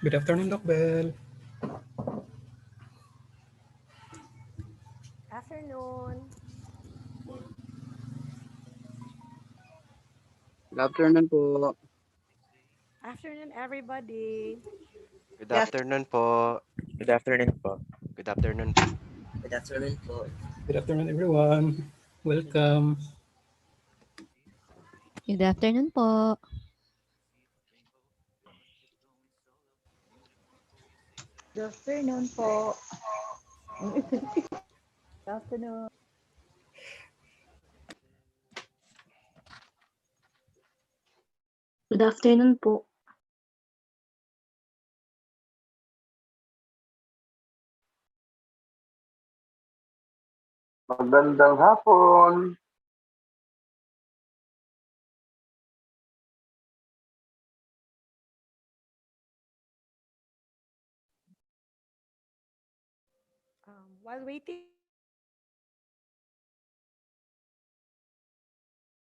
Good afternoon, Doc Bell. Afternoon. Good afternoon po. Afternoon, everybody. Good afternoon po. Good afternoon po. Good afternoon po. Good afternoon po. Good afternoon, everyone. Welcome. Good afternoon po. Good afternoon po. Good afternoon. Good afternoon po. Magandang hapon. While waiting for the others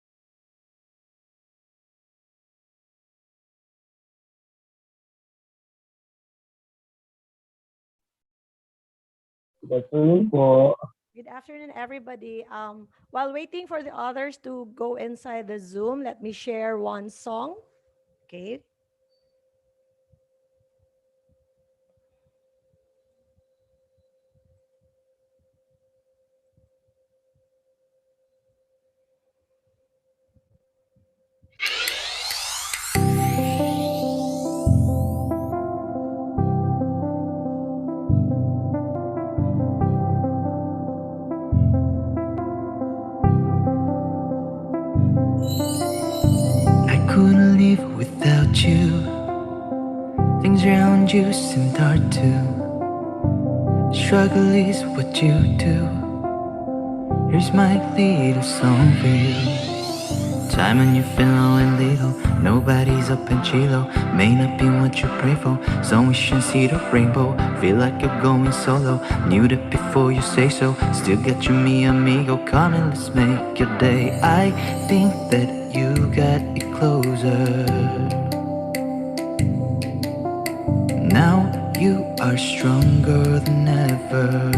to go inside the Zoom, let me share one song. Okay. Good afternoon po. Good afternoon, everybody. While waiting for the others to go inside the Zoom, let me share one song. Okay. I couldn't live without you. Things around you seemed hard to. Struggle is what you do. Here's my little song for you. Time when you feel low and little. Nobody's up in Chilo. May not be what you pray for. Some wish and see the rainbow. Feel like you're going solo. Knew that before you say so. Still got you, me amigo. Come and let's make your day. I think that you got it closer. Now you are stronger than ever.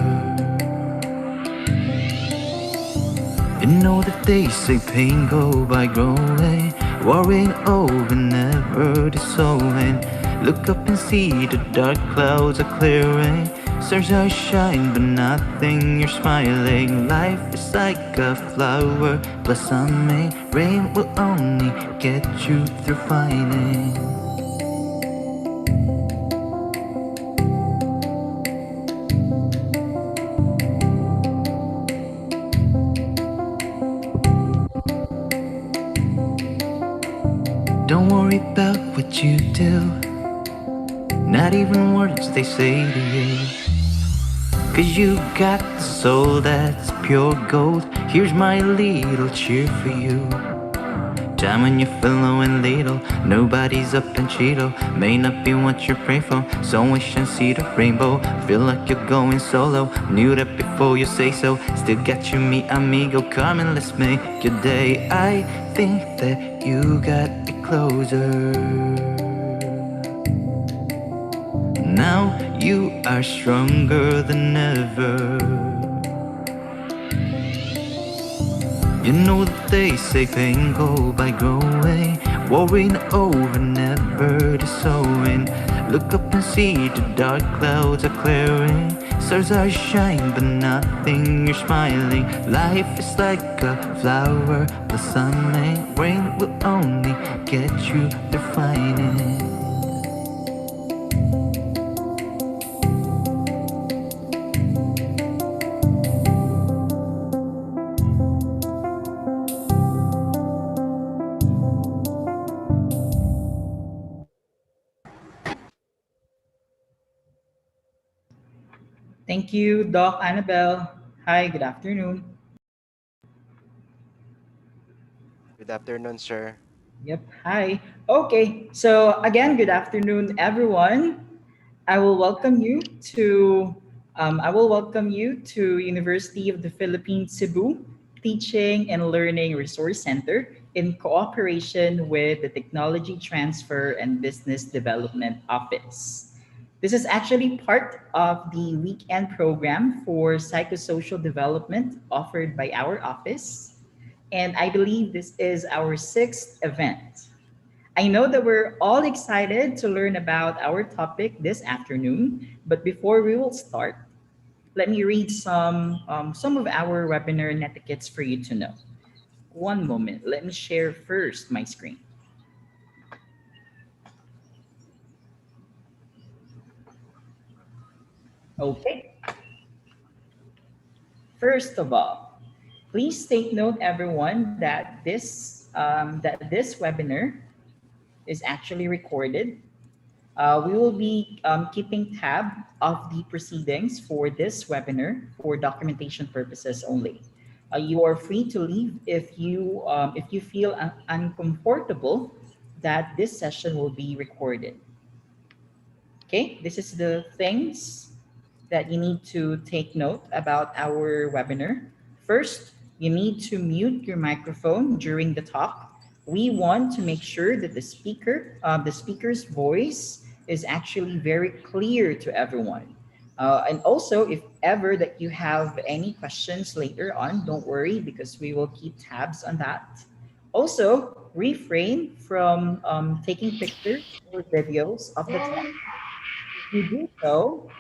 You know that they say pain go by growing, worrying over never dissolving. Look up and see the dark clouds are clearing. Stars are shining but nothing, you're smiling. Life is like a flower blossoming. Rain will only get you through finding. Don't worry about what you do, not even words they say to you. Cause you got the soul that's pure gold. Here's my little cheer for you. Time when you feel low and little. Nobody's up in Cheeto. May not be what you pray for. Some wish and see the rainbow. Feel like you're going solo. Knew that before you say so. Still got you, me amigo. Come and let's make your day. I think that you got it closer. Now you are stronger than ever. You know that they say pain go by growing, worrying over never dissolving. Look up and see the dark clouds are clearing. Stars are shining but nothing, you're smiling. Life is like a flower blossoming. Rain will only get you defining. Thank you, Doc Annabelle. Hi, good afternoon. Good afternoon, sir. Yep, hi. Okay, so again, good afternoon, everyone. I will welcome you to University of the Philippines Cebu Teaching and Learning Resource Center in cooperation with the Technology Transfer and Business Development Office. This is actually part of the weekend program for psychosocial development offered by our office. And I believe this is our sixth event. I know that we're all excited to learn about our topic this afternoon, but before we will start, let me read some of our webinar etiquettes for you to know. One moment, let me share first my screen. Okay, first of all, please take note, everyone, that this webinar is actually recorded. We will be keeping tab of the proceedings for this webinar for documentation purposes only. You are free to leave if you feel uncomfortable that this session will be recorded. Okay, this is the things that you need to take note about our webinar. First, you need to mute your microphone during the talk. We want to make sure that the speaker's voice is actually very clear to everyone. And also, if ever that you have any questions later on, don't worry because we will keep tabs on that. Also, refrain from taking pictures or videos of the talk. If you do so,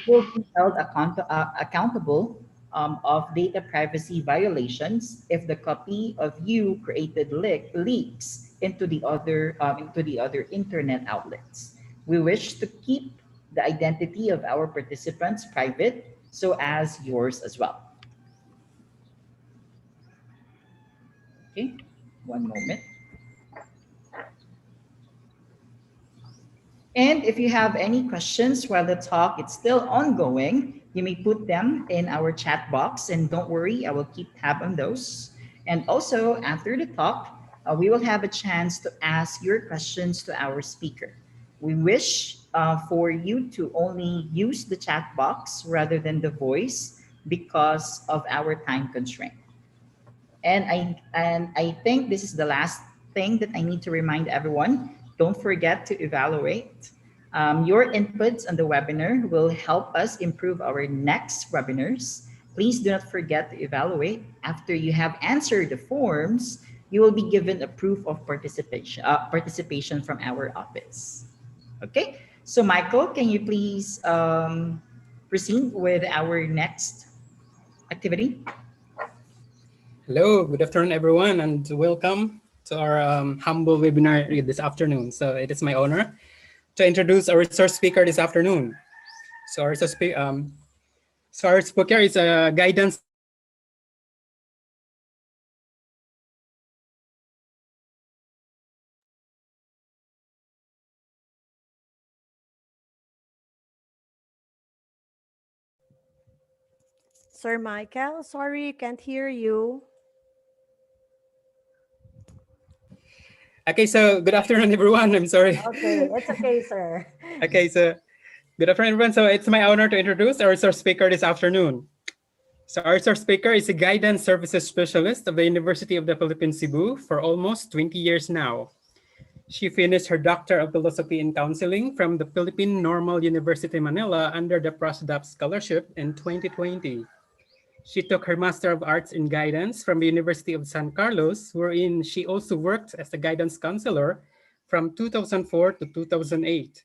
will be held accountable of data privacy violations if the copy of you created leaks into the other internet outlets. We wish to keep the identity of our participants private, so as yours as well. Okay, one moment. And if you have any questions while the talk is still ongoing, you may put them in our chat box and don't worry, I will keep tab on those. And also after the talk, we will have a chance to ask your questions to our speaker. We wish for you to only use the chat box rather than the voice because of our time constraint. And I think this is the last thing that I need to remind everyone. Don't forget to evaluate. Your inputs on the webinar will help us improve our next webinars. Please do not forget to evaluate. After you have answered the forms, you will be given a proof of participation from our office. Okay. So Michael, can you please proceed with our next activity? Hello, good afternoon, everyone, and welcome to our humble webinar this afternoon. So it is my honor to introduce our resource speaker this afternoon. So our speaker is a guidance Sir Michael, sorry, can't hear you. Okay, so good afternoon, everyone. I'm sorry. Okay, it's okay, sir. Okay, so good afternoon, everyone. So it's my honor to introduce our resource speaker this afternoon. So our resource speaker is a guidance services specialist of the University of the Philippines, Cebu for almost 20 years now. She finished her Doctor of Philosophy in Counseling from the Philippine Normal University Manila under the PROSDAP Scholarship in 2020. She took her Master of Arts in Guidance from the University of San Carlos, wherein she also worked as a guidance counselor from 2004 to 2008.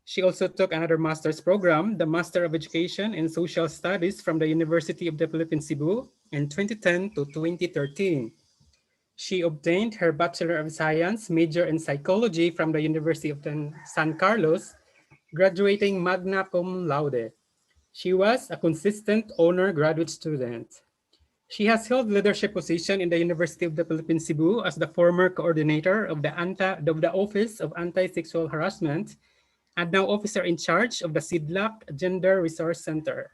She also took another master's program, the Master of Education in Social Studies from the University of the Philippines, Cebu in 2010 to 2013. She obtained her Bachelor of Science major in Psychology from the University of San Carlos, graduating magna cum laude. She was a consistent honor graduate student. She has held leadership position in the University of the Philippines, Cebu as the former coordinator of the Office of Anti-Sexual Harassment and now officer in charge of the SIDLAC Gender Resource Center.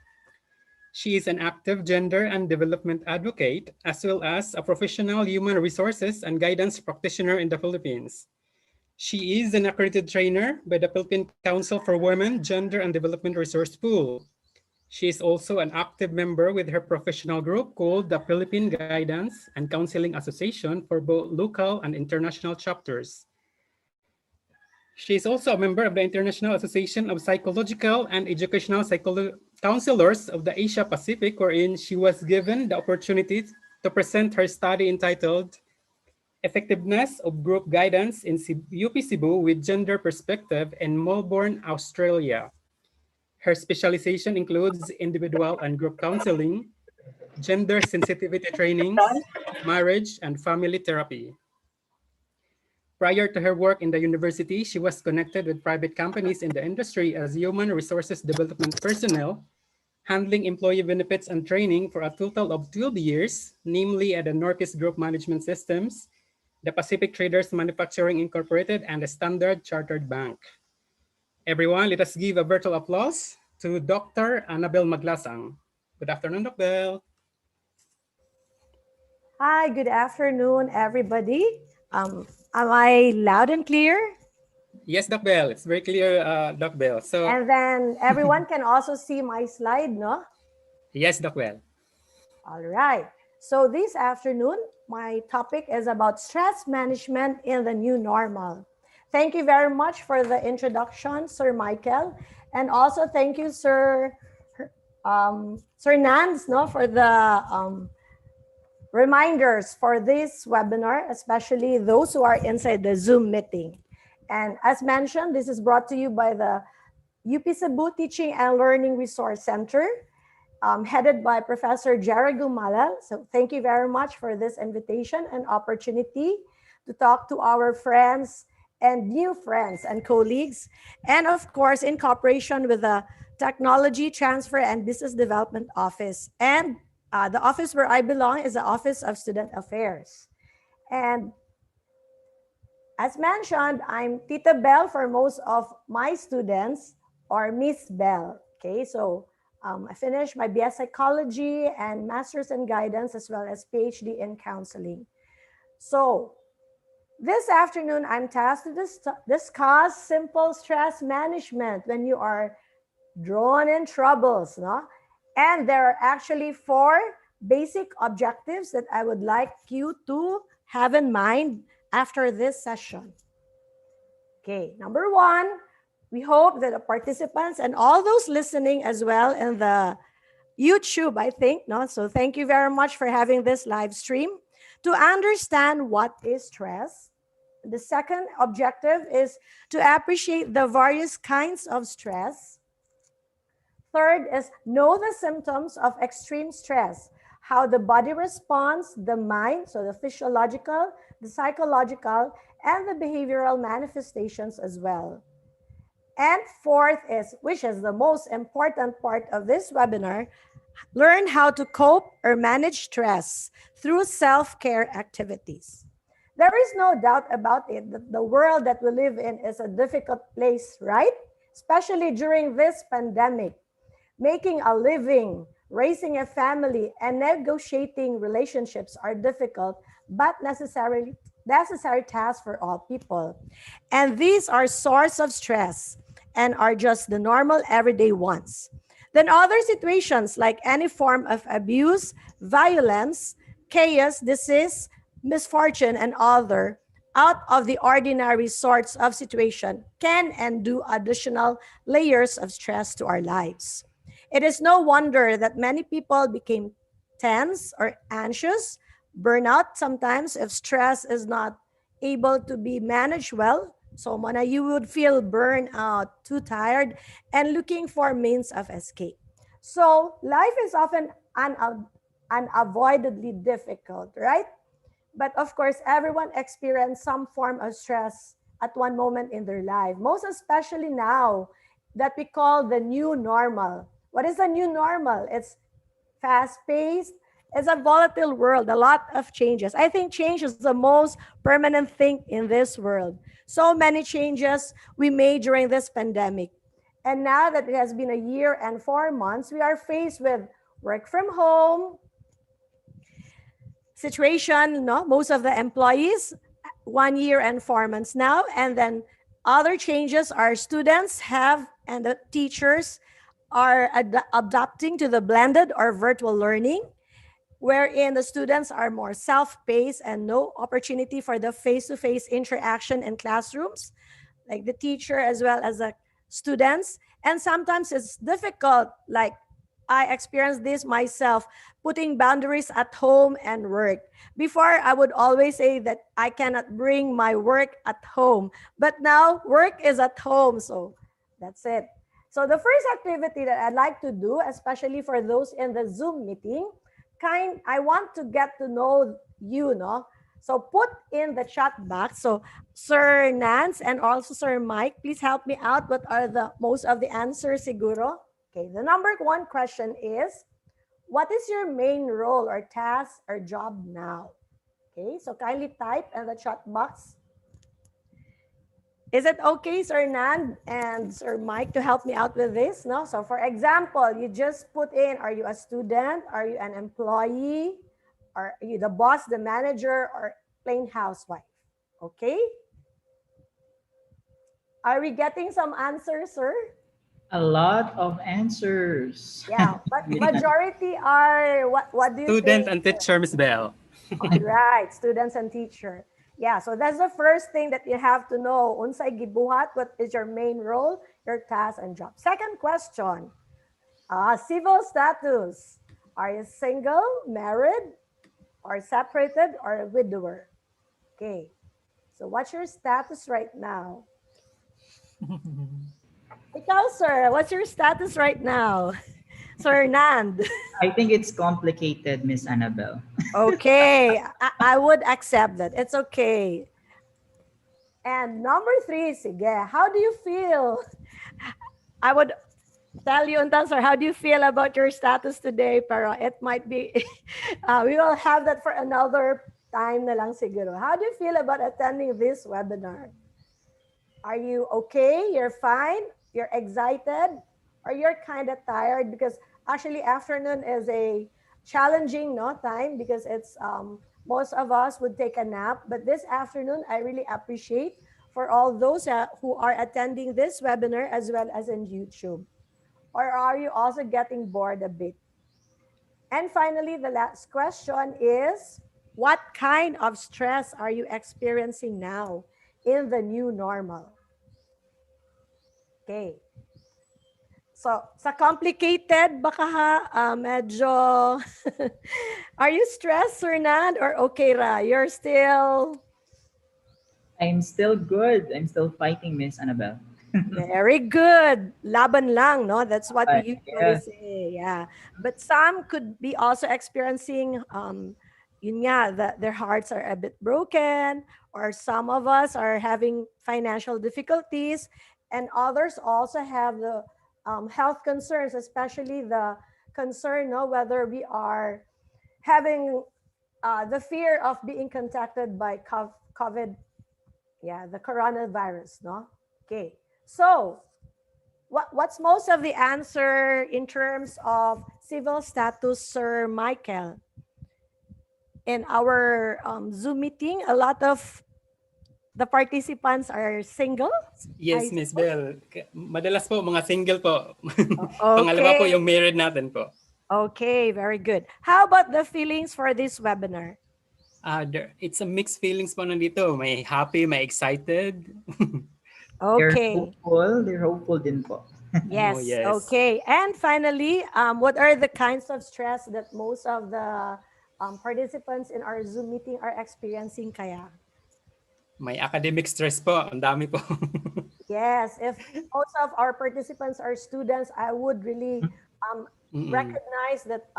She is an active gender and development advocate, as well as a professional human resources and guidance practitioner in the Philippines. She is an accredited trainer by the Philippine Council for Women, Gender and Development Resource Pool. She is also an active member with her professional group called the Philippine Guidance and Counseling Association for both local and international chapters. She is also a member of the International Association of Psychological and Educational Counselors of the Asia Pacific, wherein she was given the opportunity to present her study entitled Effectiveness of Group Guidance in UP Cebu with Gender Perspective in Melbourne, Australia. Her specialization includes individual and group counseling, gender sensitivity trainings, marriage, and family therapy. Prior to her work in the university, she was connected with private companies in the industry as human resources development personnel, handling employee benefits and training for a total of 12 years, namely at the Northeast Group Management Systems, the Pacific Traders Manufacturing Incorporated, and the Standard Chartered Bank. Everyone, let us give a virtual applause to Dr. Annabel Maglasang. Good afternoon, Dr. Hi, good afternoon, everybody. Am I loud and clear? Yes, Doc Bell. It's very clear, Doc Bell. So, And then everyone can also see my slide, no? yes, Doc Bell. All right. So this afternoon, my topic is about stress management in the new normal. Thank you very much for the introduction, Sir Michael. And also thank you, Sir Nance, no, for the reminders for this webinar, especially those who are inside the Zoom meeting. And as mentioned, this is brought to you by the UP Cebu Teaching and Learning Resource Center, headed by Professor Jerry Gumalal. So thank you very much for this invitation and opportunity to talk to our friends and new friends and colleagues. And of course, in cooperation with the Technology Transfer and Business Development Office. And the office where I belong is the Office of Student Affairs. And as mentioned, I'm Tita Bell for most of my students, or Miss Bell. Okay, so I finished my BS Psychology and Master's in Guidance, as well as PhD in Counseling. So this afternoon, I'm tasked to discuss simple stress management when you are drawn in troubles, no? And there are actually 4 basic objectives that I would like you to have in mind after this session. Okay, number 1, we hope that the participants and all those listening as well in the YouTube, I think, no? So thank you very much for having this live stream to understand what is stress. The second objective is to appreciate the various kinds of stress. Third is know the symptoms of extreme stress, how the body responds, the mind, so the physiological, the psychological, and the behavioral manifestations as well. And fourth is, which is the most important part of this webinar, learn how to cope or manage stress through self-care activities. There is no doubt about it that the world that we live in is a difficult place, right? Especially during this pandemic. Making a living, raising a family, and negotiating relationships are difficult, but necessary tasks for all people. And these are source of stress and are just the normal everyday ones. Then other situations like any form of abuse, violence, chaos, disease, misfortune, and other out of the ordinary sorts of situation can and do additional layers of stress to our lives. It is no wonder that many people became tense or anxious, burnout sometimes if stress is not able to be managed well. So Mona, you would feel burned out, too tired, and looking for means of escape. So life is often unavoidably difficult, right? But of course, everyone experiences some form of stress at one moment in their life, most especially now that we call the new normal. What is the new normal? It's fast-paced. It's a volatile world, a lot of changes. I think change is the most permanent thing in this world. So many changes we made during this pandemic. And now that it has been a year and 4 months, we are faced with work from home situation, no? Most of the employees, 1 year and 4 months now. And then other changes our students have and the teachers are adapting to the blended or virtual learning, wherein the students are more self-paced and no opportunity for the face-to-face interaction in classrooms, like the teacher as well as the students. And sometimes it's difficult, like I experienced this myself, putting boundaries at home and work. Before, I would always say that I cannot bring my work at home, but now work is at home, so that's it. So the first activity that I'd like to do, especially for those in the Zoom meeting, I want to get to know you, no? So put in the chat box. So Sir Nance and also Sir Mike, please help me out. What are the most of the answers, siguro? Okay, the number 1 question is, what is your main role or task or job now? Okay, so kindly type in the chat box. Is it okay, Sir Nan and Sir Mike, to help me out with this? No. So, for example, you just put in: are you a student? Are you an employee? Are you the boss, the manager, or plain housewife? Okay. Are we getting some answers, sir? A lot of answers. Yeah, but majority are what do you Student think? and teacher, Miss Bell. All right, students and teacher. Yeah, so that's the first thing that you have to know. Unsay gibuhat, what is your main role, your task and job. Second question, civil status. Are you single, married, or separated, or a widower? Okay, so what's your status right now? Ikaw, sir, what's your status right now? Sir Nand. I think it's complicated, Miss Annabelle. Okay, I would accept that. It's okay. And number three, sige, how do you feel? I would tell you, sir, how do you feel about your status today? Pero it might be, we will have that for another time na lang siguro. How do you feel about attending this webinar? Are you okay? You're fine? You're excited? Or you're kind of tired? Because actually afternoon is a challenging time because it's most of us would take a nap. But this afternoon, I really appreciate for all those who are attending this webinar as well as in YouTube. Or are you also getting bored a bit? And finally, the last question is, what kind of stress are you experiencing now in the new normal? Okay. So, sa complicated, baka medyo, are you stressed, Fernand, or okay ra? You're still... I'm still good. I'm still fighting, Miss Annabelle. Very good. Laban lang, no? That's what we usually Yeah. say. Yeah. But some could be also experiencing, yun nga, their hearts are a bit broken, or some of us are having financial difficulties, and others also have the health concerns, especially the concern, no, whether we are having the fear of being contacted by COVID, yeah, the coronavirus, no? Okay. So, what's most of the answer in terms of civil status, Sir Michael? In our Zoom meeting, a lot of the participants are single. Yes, Miss Bell. Madalas po, mga single po. Okay. Pangalawa po yung married natin po. Okay, very good. How about the feelings for this webinar? It's a mixed feelings po nandito. May happy, may excited. Okay. They're hopeful din po. Yes, Oh, yes. okay. And finally, what are the kinds of stress that most of the participants in our Zoom meeting are experiencing kaya? May academic stress po. Ang dami po. Yes, if most of our participants are students, I would really recognize that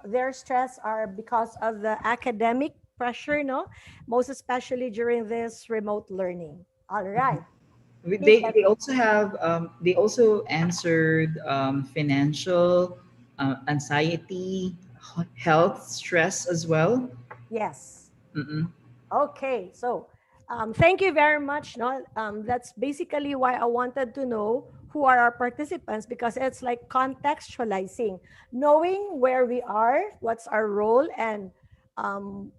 their stress are because of the academic pressure, no? Most especially during this remote learning. All right. They also have they also answered financial anxiety, health stress as well. Yes. Mm-mm. Okay, so thank you very much. No, that's basically why I wanted to know who are our participants, because it's like contextualizing, knowing where we are, what's our role, and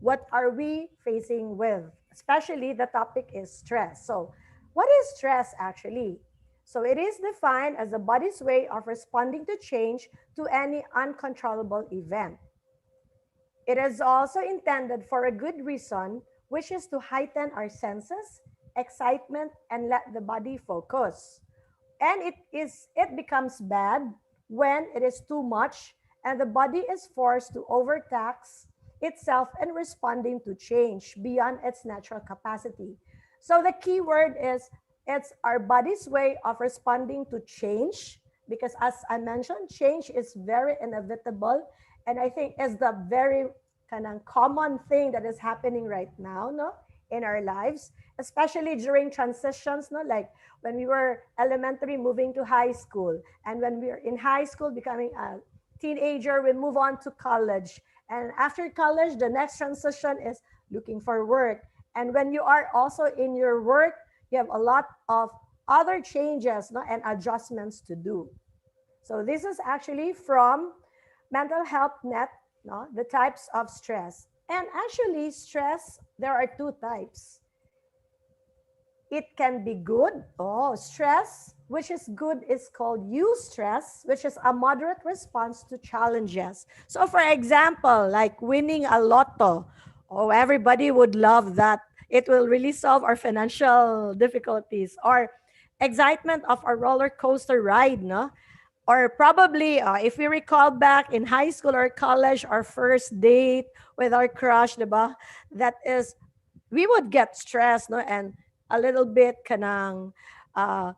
what are we facing with. Especially the topic is stress. So, what is stress actually? So, it is defined as the body's way of responding to change to any uncontrollable event. It is also intended for a good reason, which is to heighten our senses, excitement, and let the body focus. And it becomes bad when it is too much and the body is forced to overtax itself and responding to change beyond its natural capacity. So the key word is it's our body's way of responding to change, because as I mentioned, change is very inevitable, and I think is the very kind of common thing that is happening right now, no, in our lives, especially during transitions, no, like when we were elementary moving to high school, and when we were in high school becoming a teenager, we move on to college, and after college the next transition is looking for work, and when you are also in your work, You have a lot of other changes, no, and adjustments to do. So this is actually from Mental Health Net, no, the types of stress. And actually, stress, there are two types. It can be good. Oh, stress, which is good, is called eustress, which is a moderate response to challenges. So, for example, like winning a lotto. Oh, everybody would love that. It will really solve our financial difficulties. Or excitement of a roller coaster ride, no? Or probably, if we recall back in high school or college, our first date with our crush, diba? That is, we would get stressed, no? And a little bit kanang uh,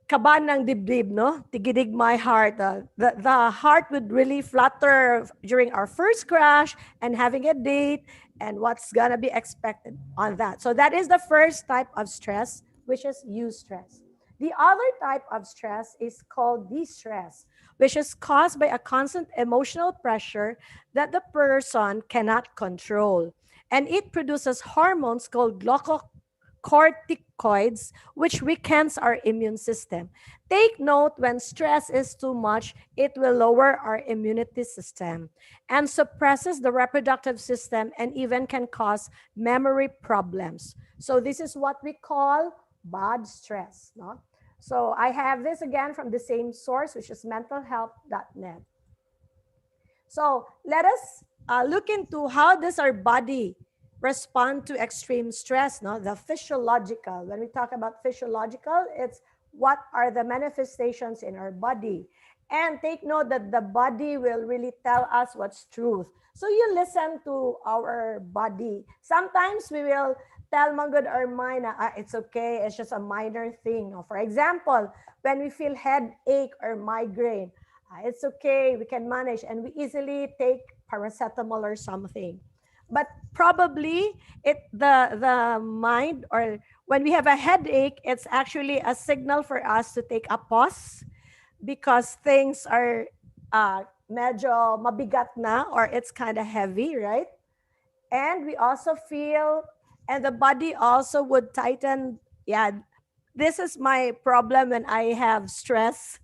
kaban ng dibdib, no? Tigidig my heart. The heart would really flutter during our first crash and having a date and what's gonna be expected on that. So that is the first type of stress, which is eustress. The other type of stress is called distress, which is caused by a constant emotional pressure that the person cannot control. And it produces hormones called corticoids, which weakens our immune system. Take note, when stress is too much, it will lower our immunity system and suppresses the reproductive system and even can cause memory problems. So this is what we call bad stress. No? So I have this again from the same source, which is mentalhealth.net. So let us look into how does our body respond to extreme stress, no? The physiological. When we talk about physiological, it's what are the manifestations in our body. And take note that the body will really tell us what's truth. So you listen to our body. Sometimes we will tell manggod our mind, it's okay, it's just a minor thing. No? For example, when we feel headache or migraine, it's okay, we can manage, and we easily take paracetamol or something. But probably the mind, or when we have a headache, it's actually a signal for us to take a pause because things are medyo mabigat na, or it's kind of heavy, right? And we also feel, and the body also would tighten. Yeah, this is my problem when I have stress.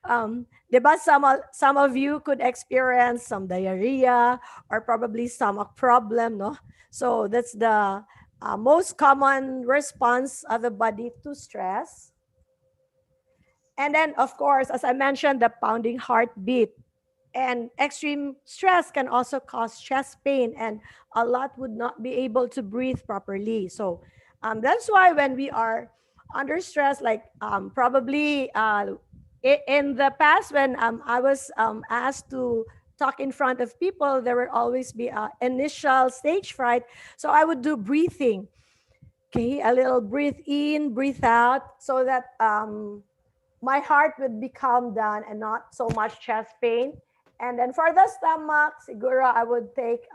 Diba, some of you could experience some diarrhea or probably stomach problem, no? So that's the most common response of the body to stress. And then, of course, as I mentioned, the pounding heartbeat. And extreme stress can also cause chest pain, and a lot would not be able to breathe properly. So that's why when we are under stress, like probably in the past when I was asked to talk in front of people, there will always be a initial stage fright. So I would do breathing. Okay, a little breathe in, breathe out, so that my heart would be calmed down and not so much chest pain. And then for the stomach, siguro I would take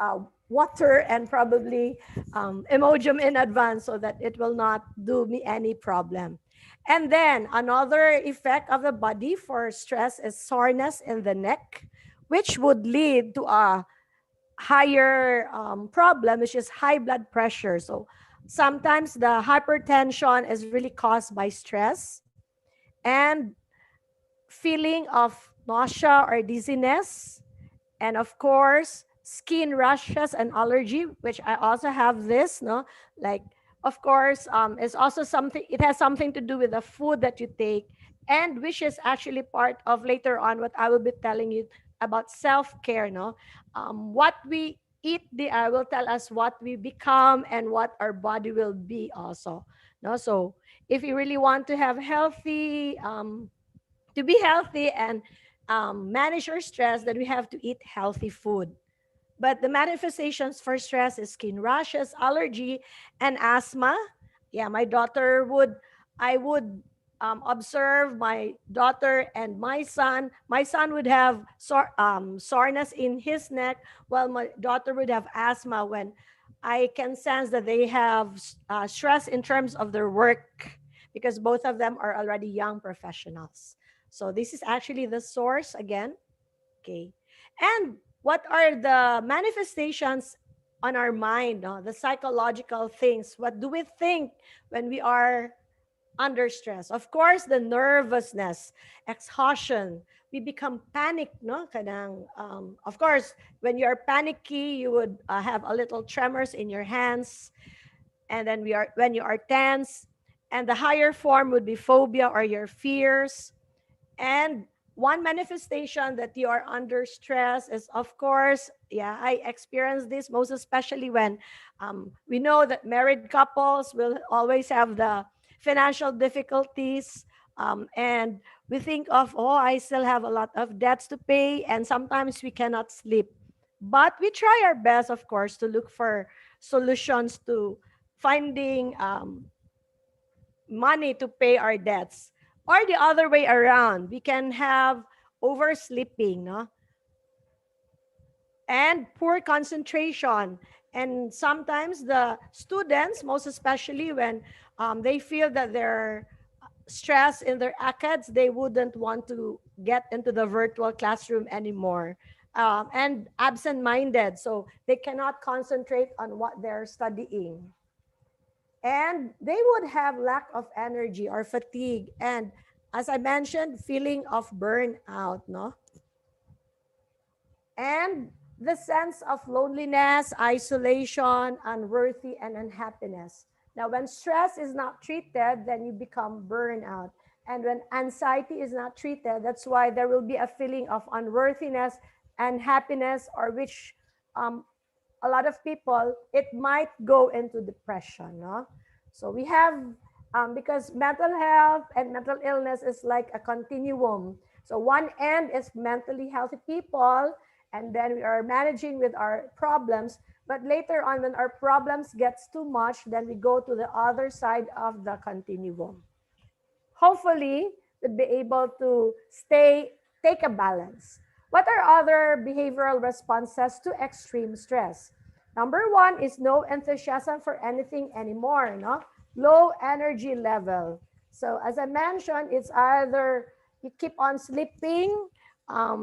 water and probably Imodium in advance so that it will not do me any problem. And then another effect of the body for stress is soreness in the neck, which would lead to a higher problem, which is high blood pressure. So sometimes the hypertension is really caused by stress and feeling of nausea or dizziness, and of course skin rashes and allergy, which I also have this, no, like, of course it's also something, it has something to do with the food that you take, and which is actually part of later on what I will be telling you about self-care, no. What we eat, I will tell us what we become and what our body will be also, no. So if you really want to have healthy to be healthy and manage your stress, that we have to eat healthy food. But the manifestations for stress is skin rashes, allergy, and asthma. Yeah, I would observe my daughter and my son. My son would have soreness in his neck, while my daughter would have asthma when I can sense that they have stress in terms of their work because both of them are already young professionals. So this is actually the source again. Okay. And what are the manifestations on our mind, no? The psychological things? What do we think when we are under stress. Of course, the nervousness, exhaustion. We become panic, no? Of course, when you're panicky, you would have a little tremors in your hands, and then when you are tense, and the higher form would be phobia or your fears. And one manifestation that you are under stress is, of course, yeah, I experienced this most especially when we know that married couples will always have the financial difficulties. And we think of, oh, I still have a lot of debts to pay, and sometimes we cannot sleep. But we try our best, of course, to look for solutions to finding money to pay our debts. Or the other way around, we can have oversleeping, no? And poor concentration. And sometimes the students, most especially when they feel that they're stressed in their ACADS, they wouldn't want to get into the virtual classroom anymore. And absent-minded, so they cannot concentrate on what they're studying. And they would have lack of energy or fatigue, and as I mentioned, feeling of burnout, no? And the sense of loneliness, isolation, unworthy, and unhappiness. Now, when stress is not treated, then you become burnout. And when anxiety is not treated, that's why there will be a feeling of unworthiness and happiness, or which um, a lot of people, it might go into depression, no? So we have, because mental health and mental illness is like a continuum. So one end is mentally healthy people, and then we are managing with our problems. But later on, when our problems gets too much, then we go to the other side of the continuum. Hopefully, we'll be able to take a balance. What are other behavioral responses to extreme stress? Number one is no enthusiasm for anything anymore, no? Low energy level. So as I mentioned, it's either you keep on sleeping,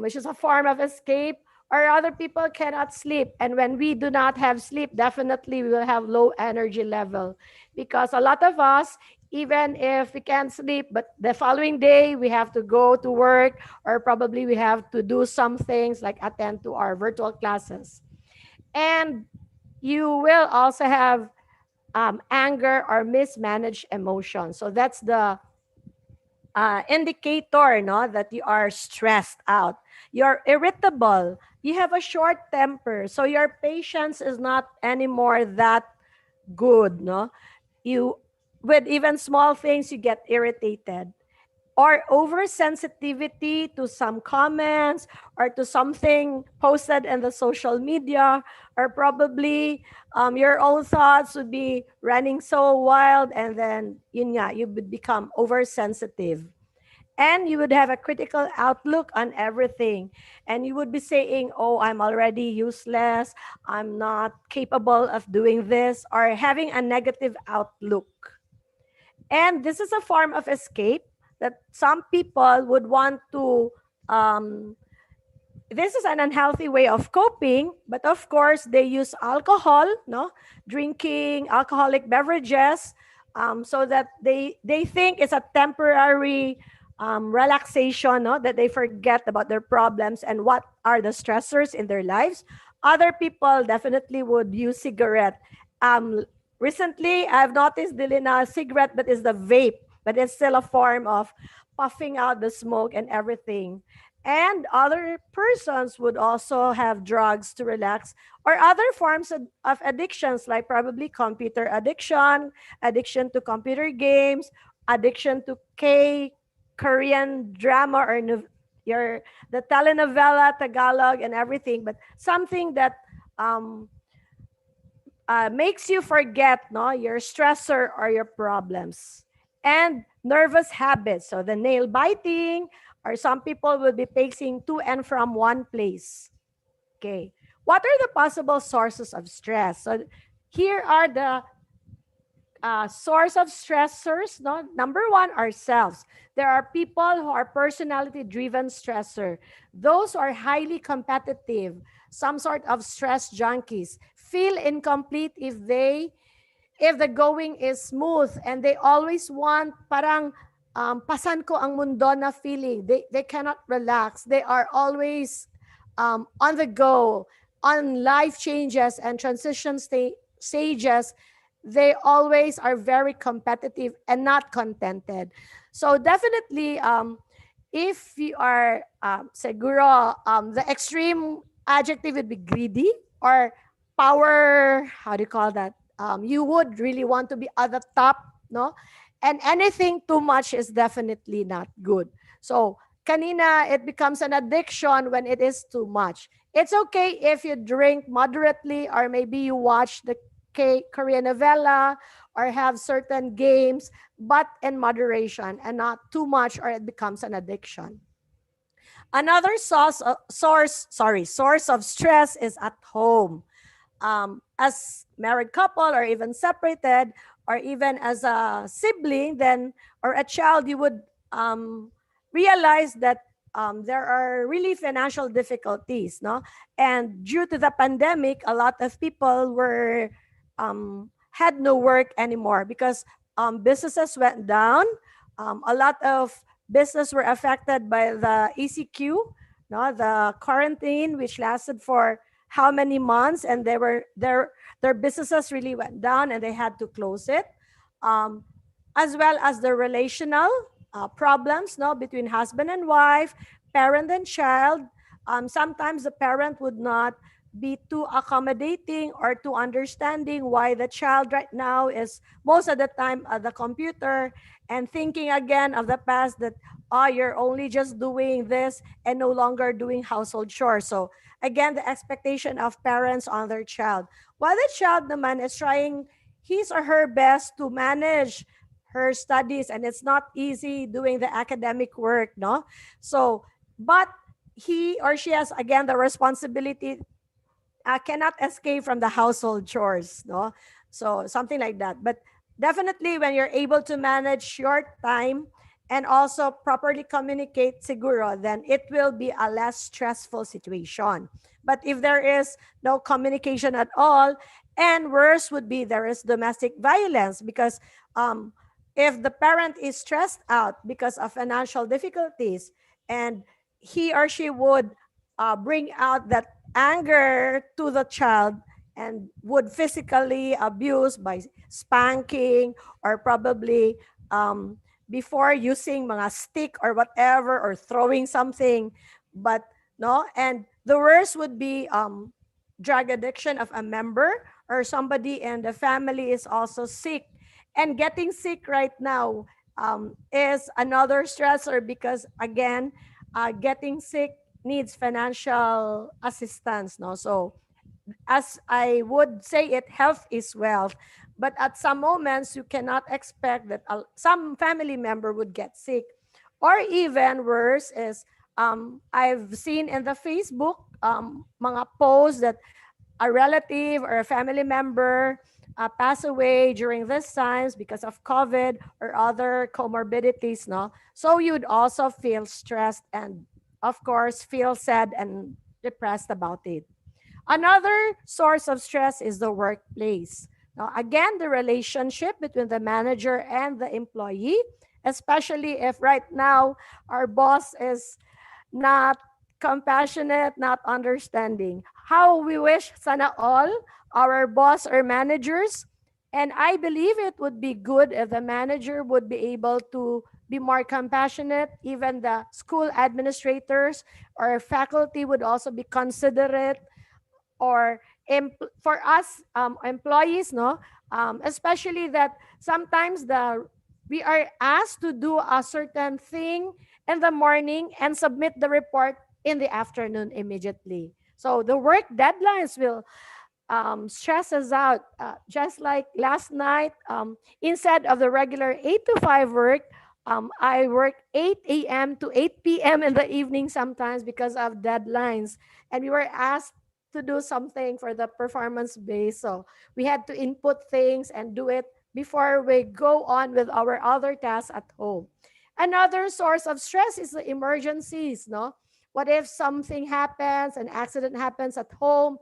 which is a form of escape, or other people cannot sleep. And when we do not have sleep, definitely we will have low energy level, because a lot of us, even if we can't sleep, but the following day we have to go to work, or probably we have to do some things like attend to our virtual classes. And you will also have anger or mismanaged emotions. So that's the indicator, no, that you are stressed out. You're irritable. You have a short temper. So your patience is not anymore that good, no? You, with even small things, you get irritated, or oversensitivity to some comments or to something posted in the social media, or probably your own thoughts would be running so wild, and then you would become oversensitive, and you would have a critical outlook on everything, and you would be saying, oh, I'm already useless, I'm not capable of doing this, or having a negative outlook. And this is a form of escape that some people would want to this is an unhealthy way of coping, but of course they use alcohol, no, drinking alcoholic beverages, so that they think it's a temporary relaxation, no, that they forget about their problems and what are the stressors in their lives. Other people definitely would use cigarette. Recently I've noticed Dilina cigarette, but it's the vape, but it's still a form of puffing out the smoke and everything. And other persons would also have drugs to relax, or other forms of addictions, like probably computer addiction, addiction to computer games, addiction to Korean drama, or the telenovela Tagalog and everything, but something that makes you forget, no, your stressor or your problems. And nervous habits, so the nail biting, or some people will be pacing to and from one place. Okay, what are the possible sources of stress? So here are the source of stressors. No, number one, ourselves. There are people who are personality-driven stressor. Those who are highly competitive, some sort of stress junkies, feel incomplete if they if the going is smooth and they always want parang pasan ko ang mundo na feeling. They cannot relax. They are always on the go, on life changes and transition stages. They always are very competitive and not contented. So definitely, if you are seguro, the extreme adjective would be greedy or power. How do you call that? You would really want to be at the top, no? And anything too much is definitely not good. So kanina, it becomes an addiction when it is too much. It's okay if you drink moderately or maybe you watch the Korean novela or have certain games, but in moderation and not too much or it becomes an addiction. Another source of stress is at home. As married couple or even separated or even as a sibling then or a child, you would realize that there are really financial difficulties, no? And due to the pandemic, a lot of people were had no work anymore because businesses went down. A lot of business were affected by the ECQ, no, the quarantine, which lasted for how many months, and their businesses really went down, and they had to close it. Um, as well as the relational problems, no, between husband and wife, parent and child. Sometimes the parent would not be too accommodating or too understanding why the child right now is most of the time at the computer and thinking again of the past that, oh, you're only just doing this and no longer doing household chores. So again, the expectation of parents on their child. While the child naman is trying his or her best to manage her studies, and it's not easy doing the academic work, no? So, but he or she has again the responsibility, cannot escape from the household chores, no? So something like that. But definitely when you're able to manage your time and also properly communicate siguro, then it will be a less stressful situation. But if there is no communication at all, and worse would be there is domestic violence because if the parent is stressed out because of financial difficulties and he or she would bring out that anger to the child and would physically abuse by spanking or probably before using mga stick or whatever or throwing something, but no, and the worst would be drug addiction of a member or somebody in the family is also sick, and getting sick right now is another stressor because again, getting sick needs financial assistance, no? So as I would say it, health is wealth. But at some moments, you cannot expect that some family member would get sick. Or even worse is, I've seen in the Facebook mga posts that a relative or a family member pass away during these times because of COVID or other comorbidities, no? So you'd also feel stressed and, of course, feel sad and depressed about it. Another source of stress is the workplace. Now, again, the relationship between the manager and the employee, especially if right now our boss is not compassionate, not understanding. How we wish sana all our boss or managers, and I believe it would be good if the manager would be able to be more compassionate. Even the school administrators or faculty would also be considerate, or for us employees, no, especially that sometimes we are asked to do a certain thing in the morning and submit the report in the afternoon immediately. So the work deadlines will stress us out. Just like last night, instead of the regular 8 to 5 work, I work 8 a.m. to 8 p.m. in the evening sometimes because of deadlines. And we were asked to do something for the performance base. So we had to input things and do it before we go on with our other tasks at home. Another source of stress is the emergencies, no? What if something happens, an accident happens at home,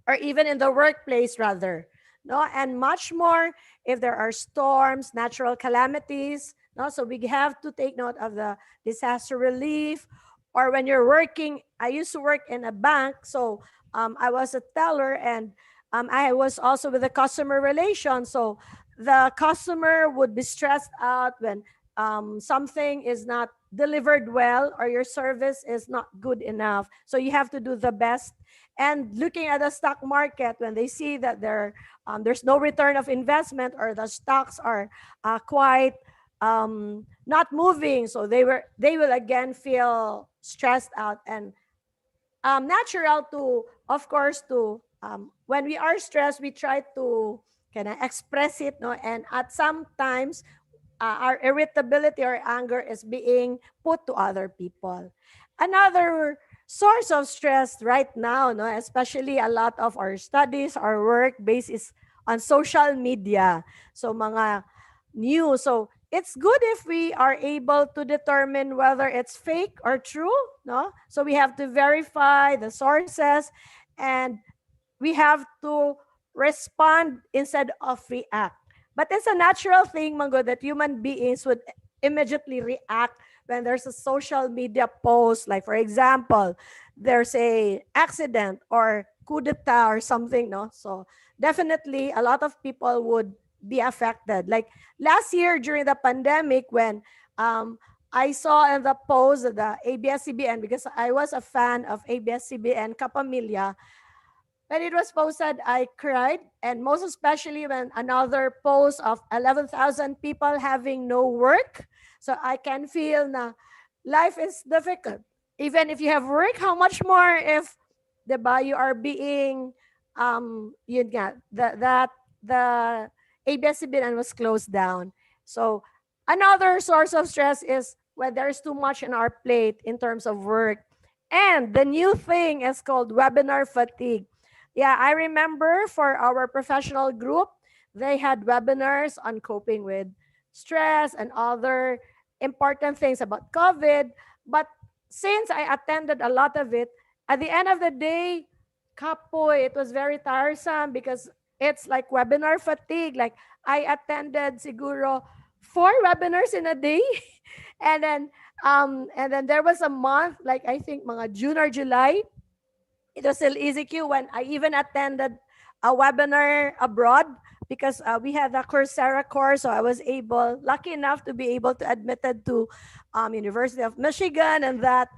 or even in the workplace rather, no, and much more if there are storms, natural calamities, no. So we have to take note of the disaster relief, or when you're working. I used to work in a bank, so I was a teller, and I was also with the customer relation. So the customer would be stressed out when something is not delivered well or your service is not good enough. So you have to do the best. And looking at the stock market, when they see that there's no return of investment, or the stocks are quite not moving, so they will again feel stressed out. And natural to, of course, to when we are stressed, we try to kind of express it, no, and at some times our irritability or anger is being put to other people. Another source of stress right now, no, especially a lot of our studies, our work base is on social media. So mga news. So it's good if we are able to determine whether it's fake or true, no? So we have to verify the sources, and we have to respond instead of react. But it's a natural thing, Mango, that human beings would immediately react when there's a social media post. Like, for example, there's a accident or coup d'etat or something, no? So definitely a lot of people would be affected. Like last year during the pandemic, when I saw in the post of the ABS-CBN, because I was a fan of ABS-CBN Kapamilya. When it was posted, I cried, and most especially when another post of 11,000 people having no work. So I can feel na life is difficult. Even if you have work, how much more if, diba, you are being, yun nga, that the ABS-CBN was closed down. So another source of stress is when there's too much in our plate in terms of work. And the new thing is called webinar fatigue. Yeah, I remember for our professional group, they had webinars on coping with stress and other important things about COVID. But since I attended a lot of it, at the end of the day, kapoy, it was very tiresome because it's like webinar fatigue. Like I attended siguro 4 webinars in a day. And then there was a month, like I think mga June or July, it was still EZQ when I even attended a webinar abroad because we had a Coursera course. So I was lucky enough to be able to admitted to University of Michigan, and that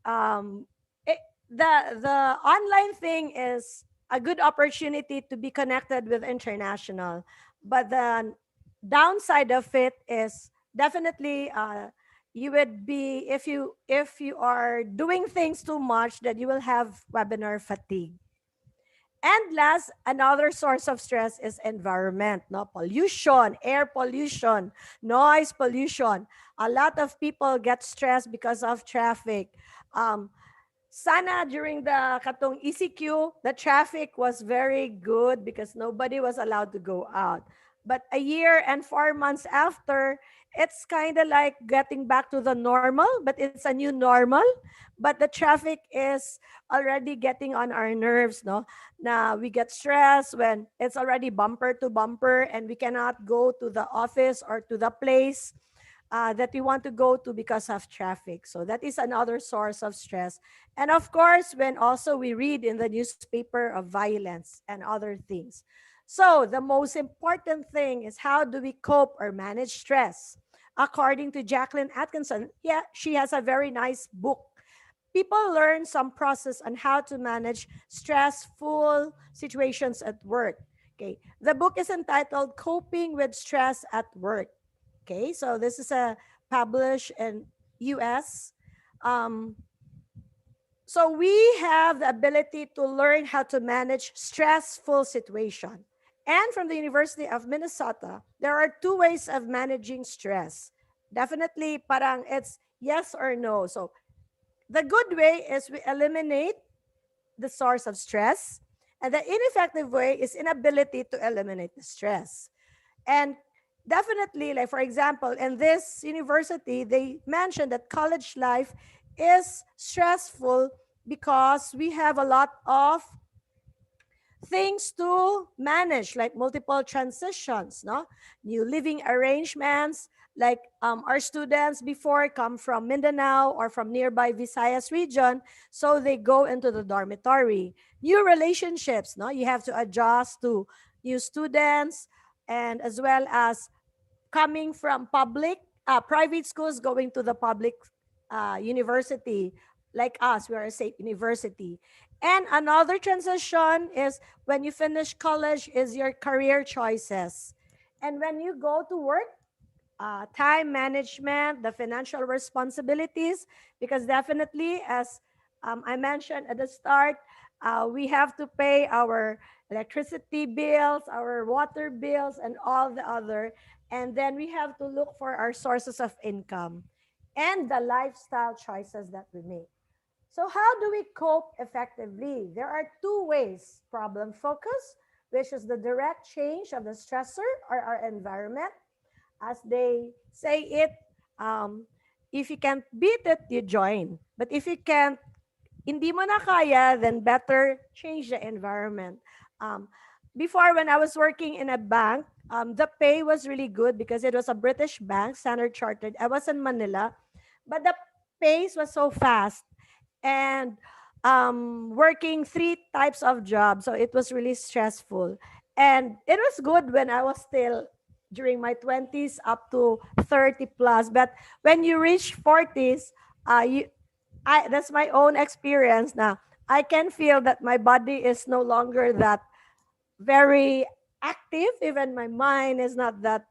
um, it, the online thing is a good opportunity to be connected with international. But the downside of it is definitely you would be, if you are doing things too much, that you will have webinar fatigue. And last, another source of stress is environment, no? Pollution, air pollution, noise pollution. A lot of people get stressed because of traffic. Sana during the katong ECQ, the traffic was very good because nobody was allowed to go out. But a year and 4 months after, it's kind of like getting back to the normal, but it's a new normal. But the traffic is already getting on our nerves, no? Now we get stressed when it's already bumper to bumper and we cannot go to the office or to the place that we want to go to because of traffic. So that is another source of stress. And of course, when also we read in the newspaper of violence and other things. So the most important thing is, how do we cope or manage stress? According to Jacqueline Atkinson, yeah, she has a very nice book. People learn some process on how to manage stressful situations at work. Okay, the book is entitled Coping with Stress at Work. Okay, so this is a published in US. So we have the ability to learn how to manage stressful situation. And from the University of Minnesota, there are 2 ways of managing stress. Definitely, parang it's yes or no. So the good way is we eliminate the source of stress, and the ineffective way is inability to eliminate the stress. And definitely, like for example, in this university, they mentioned that college life is stressful because we have a lot of things to manage, like multiple transitions, no? New living arrangements, like our students before come from Mindanao or from nearby Visayas region, so they go into the dormitory. New relationships, no? You have to adjust to new students, and as well as coming from private schools going to the public university, like us, we are a state university. And another transition is when you finish college is your career choices. And when you go to work, time management, the financial responsibilities, because definitely, as I mentioned at the start, we have to pay our electricity bills, our water bills, and all the other. And then we have to look for our sources of income and the lifestyle choices that we make. So, how do we cope effectively? There are two ways: problem focus, which is the direct change of the stressor or our environment. As they say it, um, if you can't beat it, you join. But if you can't, hindi mo na kaya, then better change the environment. Um, Before, when I was working in a bank, the pay was really good because it was a British bank, Standard Chartered. I was in Manila, but the pace was so fast, and working three types of jobs. So it was really stressful. And it was good when I was still during my 20s up to 30 plus. But when you reach 40s, that's my own experience now. I can feel that my body is no longer that very active. Even my mind is not that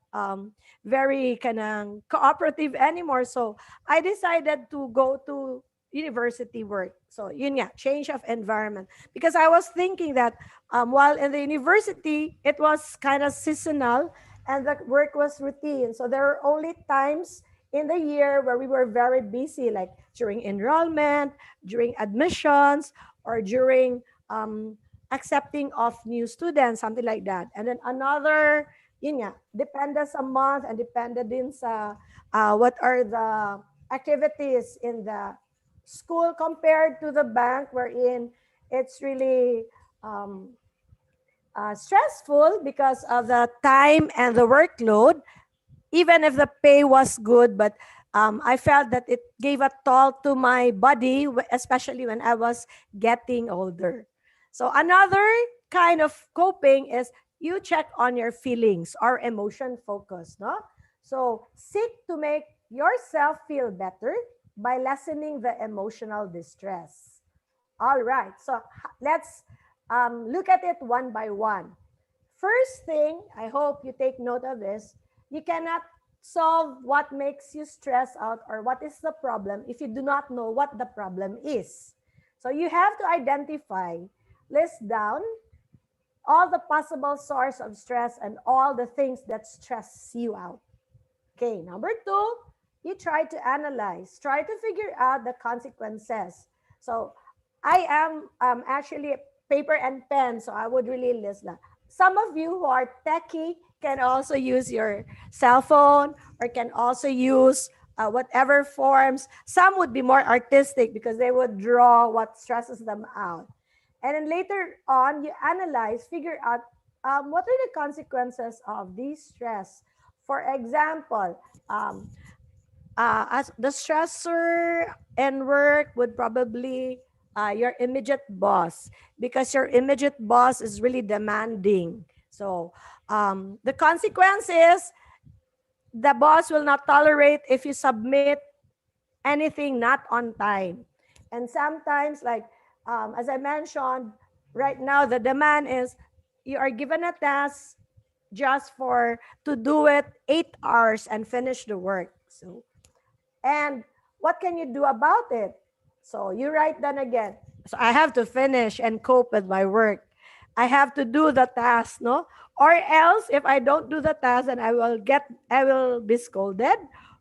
very kind of cooperative anymore. So I decided to go to university work. So yun nga, change of environment. Because I was thinking that while in the university, it was kind of seasonal and the work was routine. So there were only times in the year where we were very busy, like during enrollment, during admissions, or during accepting of new students, something like that. And then another, yun nga, depende sa month and depende din sa what are the activities in the school compared to the bank, wherein it's really stressful because of the time and the workload, even if the pay was good. But I felt that it gave a toll to my body, especially when I was getting older. So another kind of coping is you check on your feelings or emotion focus, no? So seek to make yourself feel better by lessening the emotional distress. All right, so let's look at it one by one. First thing, I hope you take note of this, you cannot solve what makes you stress out or what is the problem if you do not know what the problem is. So you have to identify, list down all the possible source of stress and all the things that stress you out. Okay, number two, you try to analyze, try to figure out the consequences. So I am actually paper and pen, so I would really list that. Some of you who are techie can also use your cell phone or can also use whatever forms. Some would be more artistic because they would draw what stresses them out. And then later on, you analyze, figure out what are the consequences of these stress. For example, as the stressor in work would probably your immediate boss, because your immediate boss is really demanding. So the consequence is the boss will not tolerate if you submit anything not on time. And sometimes, like as I mentioned, right now the demand is you are given a task just for to do it 8 hours and finish the work. So, and what can you do about it? So you write down again. So I have to finish and cope with my work. I have to do the task, no? Or else if I don't do the task, then I will be scolded,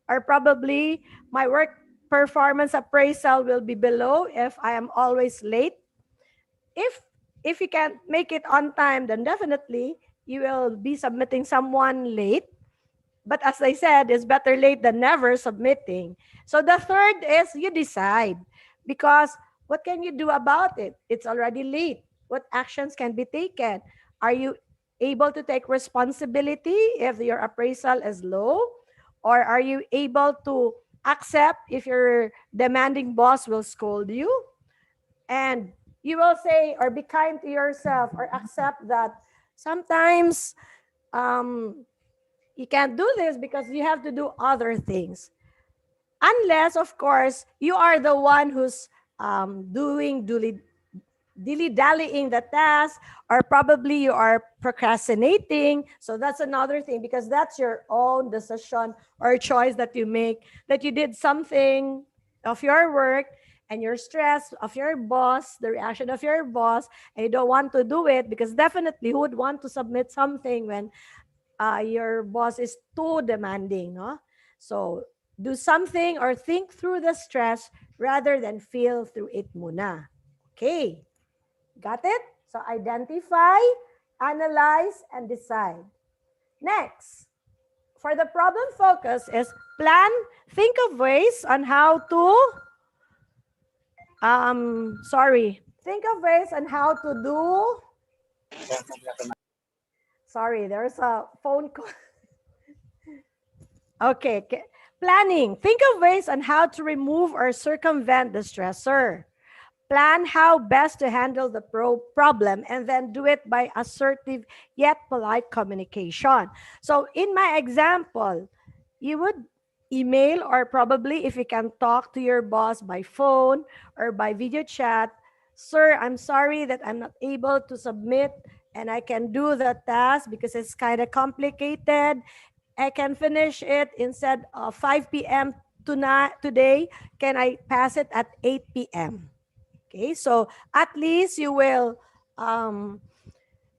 or probably my work performance appraisal will be below if I am always late. If if you can't make it on time, then definitely you will be submitting someone late. But as I said, it's better late than never submitting. So the third is you decide, because what can you do about it? It's already late. What actions can be taken? Are you able to take responsibility if your appraisal is low? Or are you able to accept if your demanding boss will scold you? And you will say or be kind to yourself or accept that sometimes you can't do this because you have to do other things. Unless, of course, you are the one who's doing dilly-dallying the task, or probably you are procrastinating. So that's another thing, because that's your own decision or choice that you make, that you did something of your work and you're stressed of your boss, the reaction of your boss, and you don't want to do it, because definitely who would want to submit something when your boss is too demanding, no? So do something or think through the stress rather than feel through it muna. Okay, got it? So identify, analyze, and decide. Next, for the problem focus is plan, think of ways on how to, think of ways on how to do, sorry, there's a phone call. Okay, planning. Think of ways on how to remove or circumvent the stressor. Plan how best to handle the problem, and then do it by assertive yet polite communication. So in my example, you would email, or probably if you can talk to your boss by phone or by video chat. Sir, I'm sorry that I'm not able to submit and I can do the task because it's kind of complicated. I can finish it instead of 5 p.m. tonight today. Can I pass it at 8 p.m.? Okay, so at least you will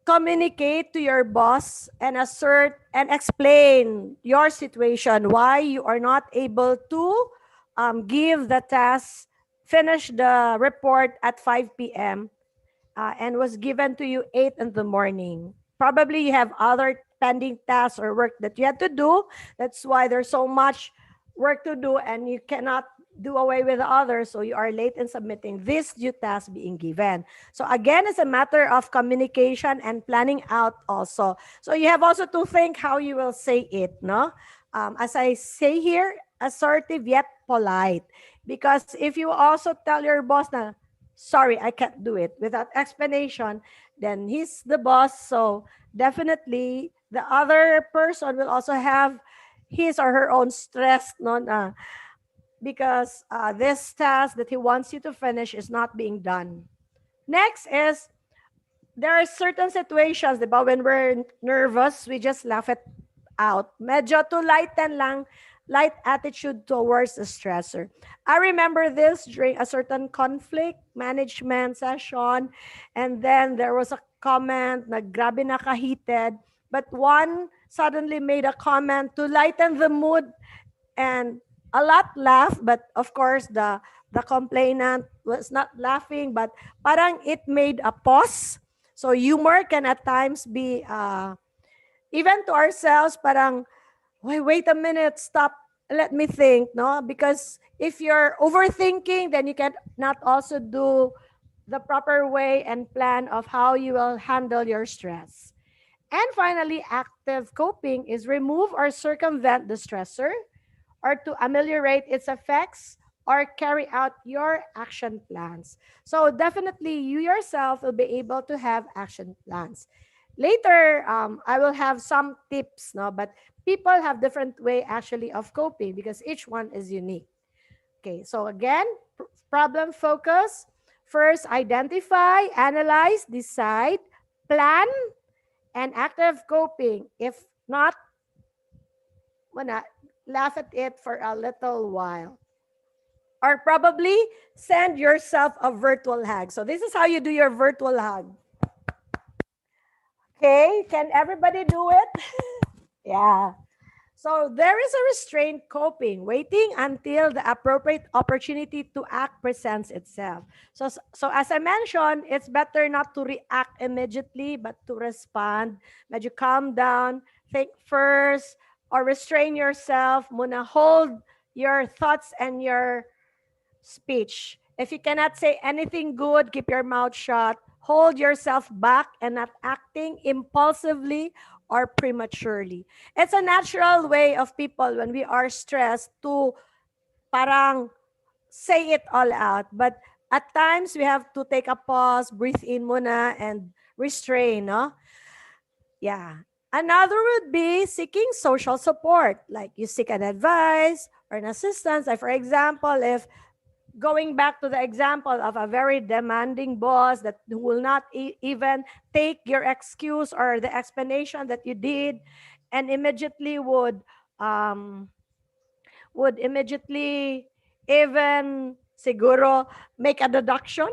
communicate to your boss and assert and explain your situation, why you are not able to give the task, finish the report at 5 p.m. And was given to you 8 in the morning. Probably you have other pending tasks or work that you have to do. That's why there's so much work to do and you cannot do away with the others. So you are late in submitting this due task being given. So again, it's a matter of communication and planning out also. So you have also to think how you will say it, no? As I say here, assertive yet polite. Because if you also tell your boss na, sorry, I can't do it without explanation, then he's the boss. So definitely the other person will also have his or her own stress, no? Because this task that he wants you to finish is not being done. Next is, there are certain situations, diba, when we're nervous, we just laugh it out. Medyo to lighten lang, light attitude towards the stressor. I remember this during a certain conflict management session, and then there was a comment na grabe nakaheated, but one suddenly made a comment to lighten the mood, and a lot laughed, but of course the complainant was not laughing, but parang it made a pause. So humor can at times be even to ourselves, parang, wait a minute, stop, let me think, no? Because if you're overthinking, then you can not also do the proper way and plan of how you will handle your stress. And finally, active coping is remove or circumvent the stressor, or to ameliorate its effects, or carry out your action plans. So definitely you yourself will be able to have action plans. Later, I will have some tips, no? But people have different way actually of coping because each one is unique. Okay, so again, problem focus. First, identify, analyze, decide, plan, and active coping. If not, wanna laugh at it for a little while. Or probably send yourself a virtual hug. So this is how you do your virtual hug. Okay, can everybody do it? Yeah. So there is a restrained coping, waiting until the appropriate opportunity to act presents itself. So as I mentioned, it's better not to react immediately, but to respond. Medyo calm down, think first, or restrain yourself. Muna hold your thoughts and your speech. If you cannot say anything good, keep your mouth shut. Hold yourself back and not acting impulsively or prematurely. It's a natural way of people when we are stressed to parang say it all out. But at times, we have to take a pause, breathe in muna, and restrain, no? Yeah. Another would be seeking social support, like you seek an advice or an assistance. Like, for example, if going back to the example of a very demanding boss that will not even take your excuse or the explanation that you did and immediately um, would immediately even siguro make a deduction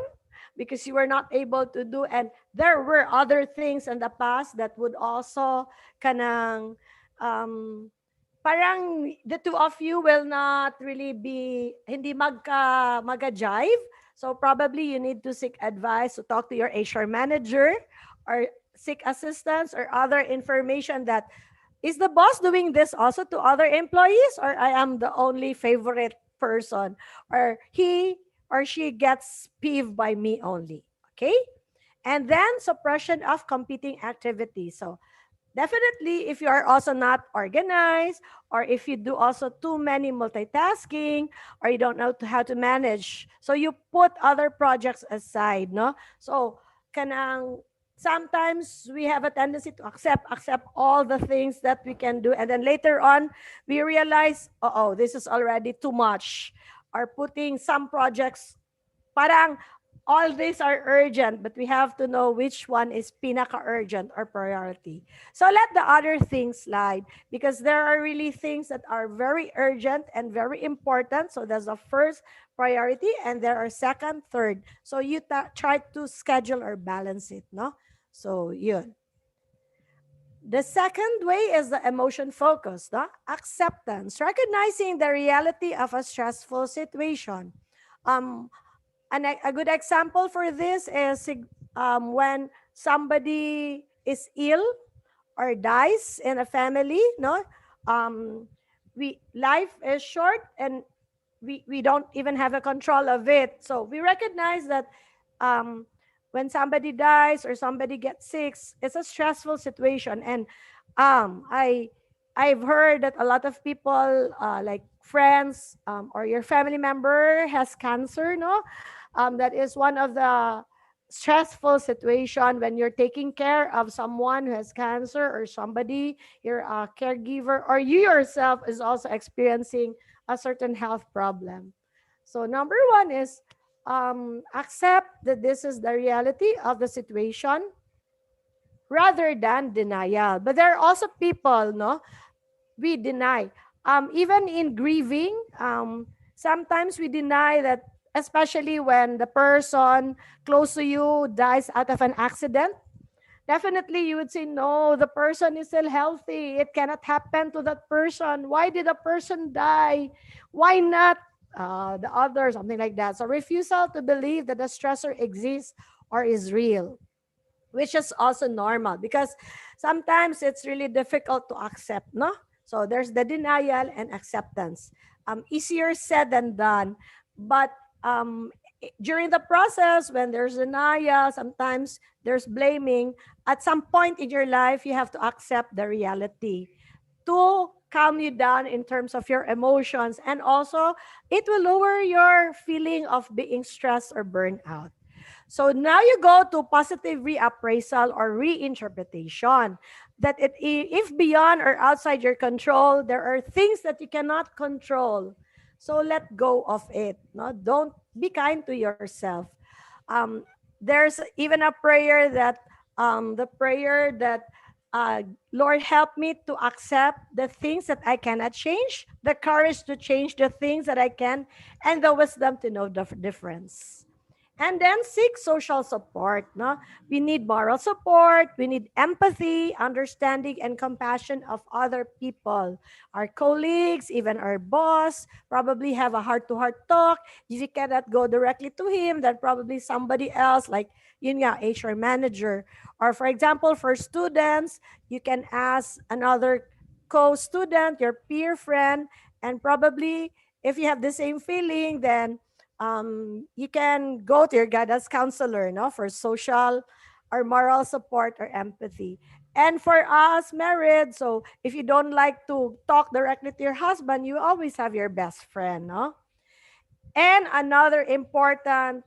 because you were not able to do, and there were other things in the past that would also kanang um parang the two of you will not really be hindi magka jive. So probably you need to seek advice to talk to your HR manager or seek assistance or other information that is the boss doing this also to other employees, or I am the only favorite person, or he or she gets peeved by me only. Okay? And then suppression of competing activities. So definitely, if you are also not organized, or if you do also too many multitasking, or you don't know how to manage, so you put other projects aside, no? So, kanang sometimes we have a tendency to accept all the things that we can do, and then later on we realize, oh, this is already too much. Or putting some projects parang all these are urgent, but we have to know which one is pinaka-urgent or priority. So let the other things slide because there are really things that are very urgent and very important. So that's the first priority, and there are second, third. So you try to schedule or balance it, no? So yun. The second way is the emotion focus, no? Acceptance, recognizing the reality of a stressful situation. Um, a good example for this is when somebody is ill or dies in a family, no? Um, life is short and we don't even have a control of it. So we recognize that um, when somebody dies or somebody gets sick, it's a stressful situation. And I've heard that a lot of people, like friends or your family member, has cancer. No, that is one of the stressful situation when you're taking care of someone who has cancer, or somebody you're a caregiver, or you yourself is also experiencing a certain health problem. So number one is accept that this is the reality of the situation rather than denial. But there are also people, no, we deny. Even in grieving, sometimes we deny that, especially when the person close to you dies out of an accident. Definitely, you would say, no, the person is still healthy. It cannot happen to that person. Why did the person die? Why not the other? Something like that. So, refusal to believe that the stressor exists or is real, which is also normal because sometimes it's really difficult to accept, no? So there's the denial and acceptance. Easier said than done, but during the process, when there's denial, sometimes there's blaming. At some point in your life, you have to accept the reality to calm you down in terms of your emotions, and also it will lower your feeling of being stressed or burned out. So now you go to positive reappraisal or reinterpretation. That if beyond or outside your control, there are things that you cannot control. So let go of it. No, don't be kind to yourself. Um, there's even a prayer that the prayer that Lord, help me to accept the things that I cannot change, the courage to change the things that I can, and the wisdom to know the difference. And then seek social support. No, we need moral support. We need empathy, understanding, and compassion of other people. Our colleagues, even our boss, probably have a heart-to-heart talk. If you cannot go directly to him, then probably somebody else, like yun nga, HR manager. Or for example, for students, you can ask another co-student, your peer friend, and probably if you have the same feeling, then you can go to your guidance counselor, no, for social or moral support or empathy. And for us married, so if you don't like to talk directly to your husband, you always have your best friend, no? And another important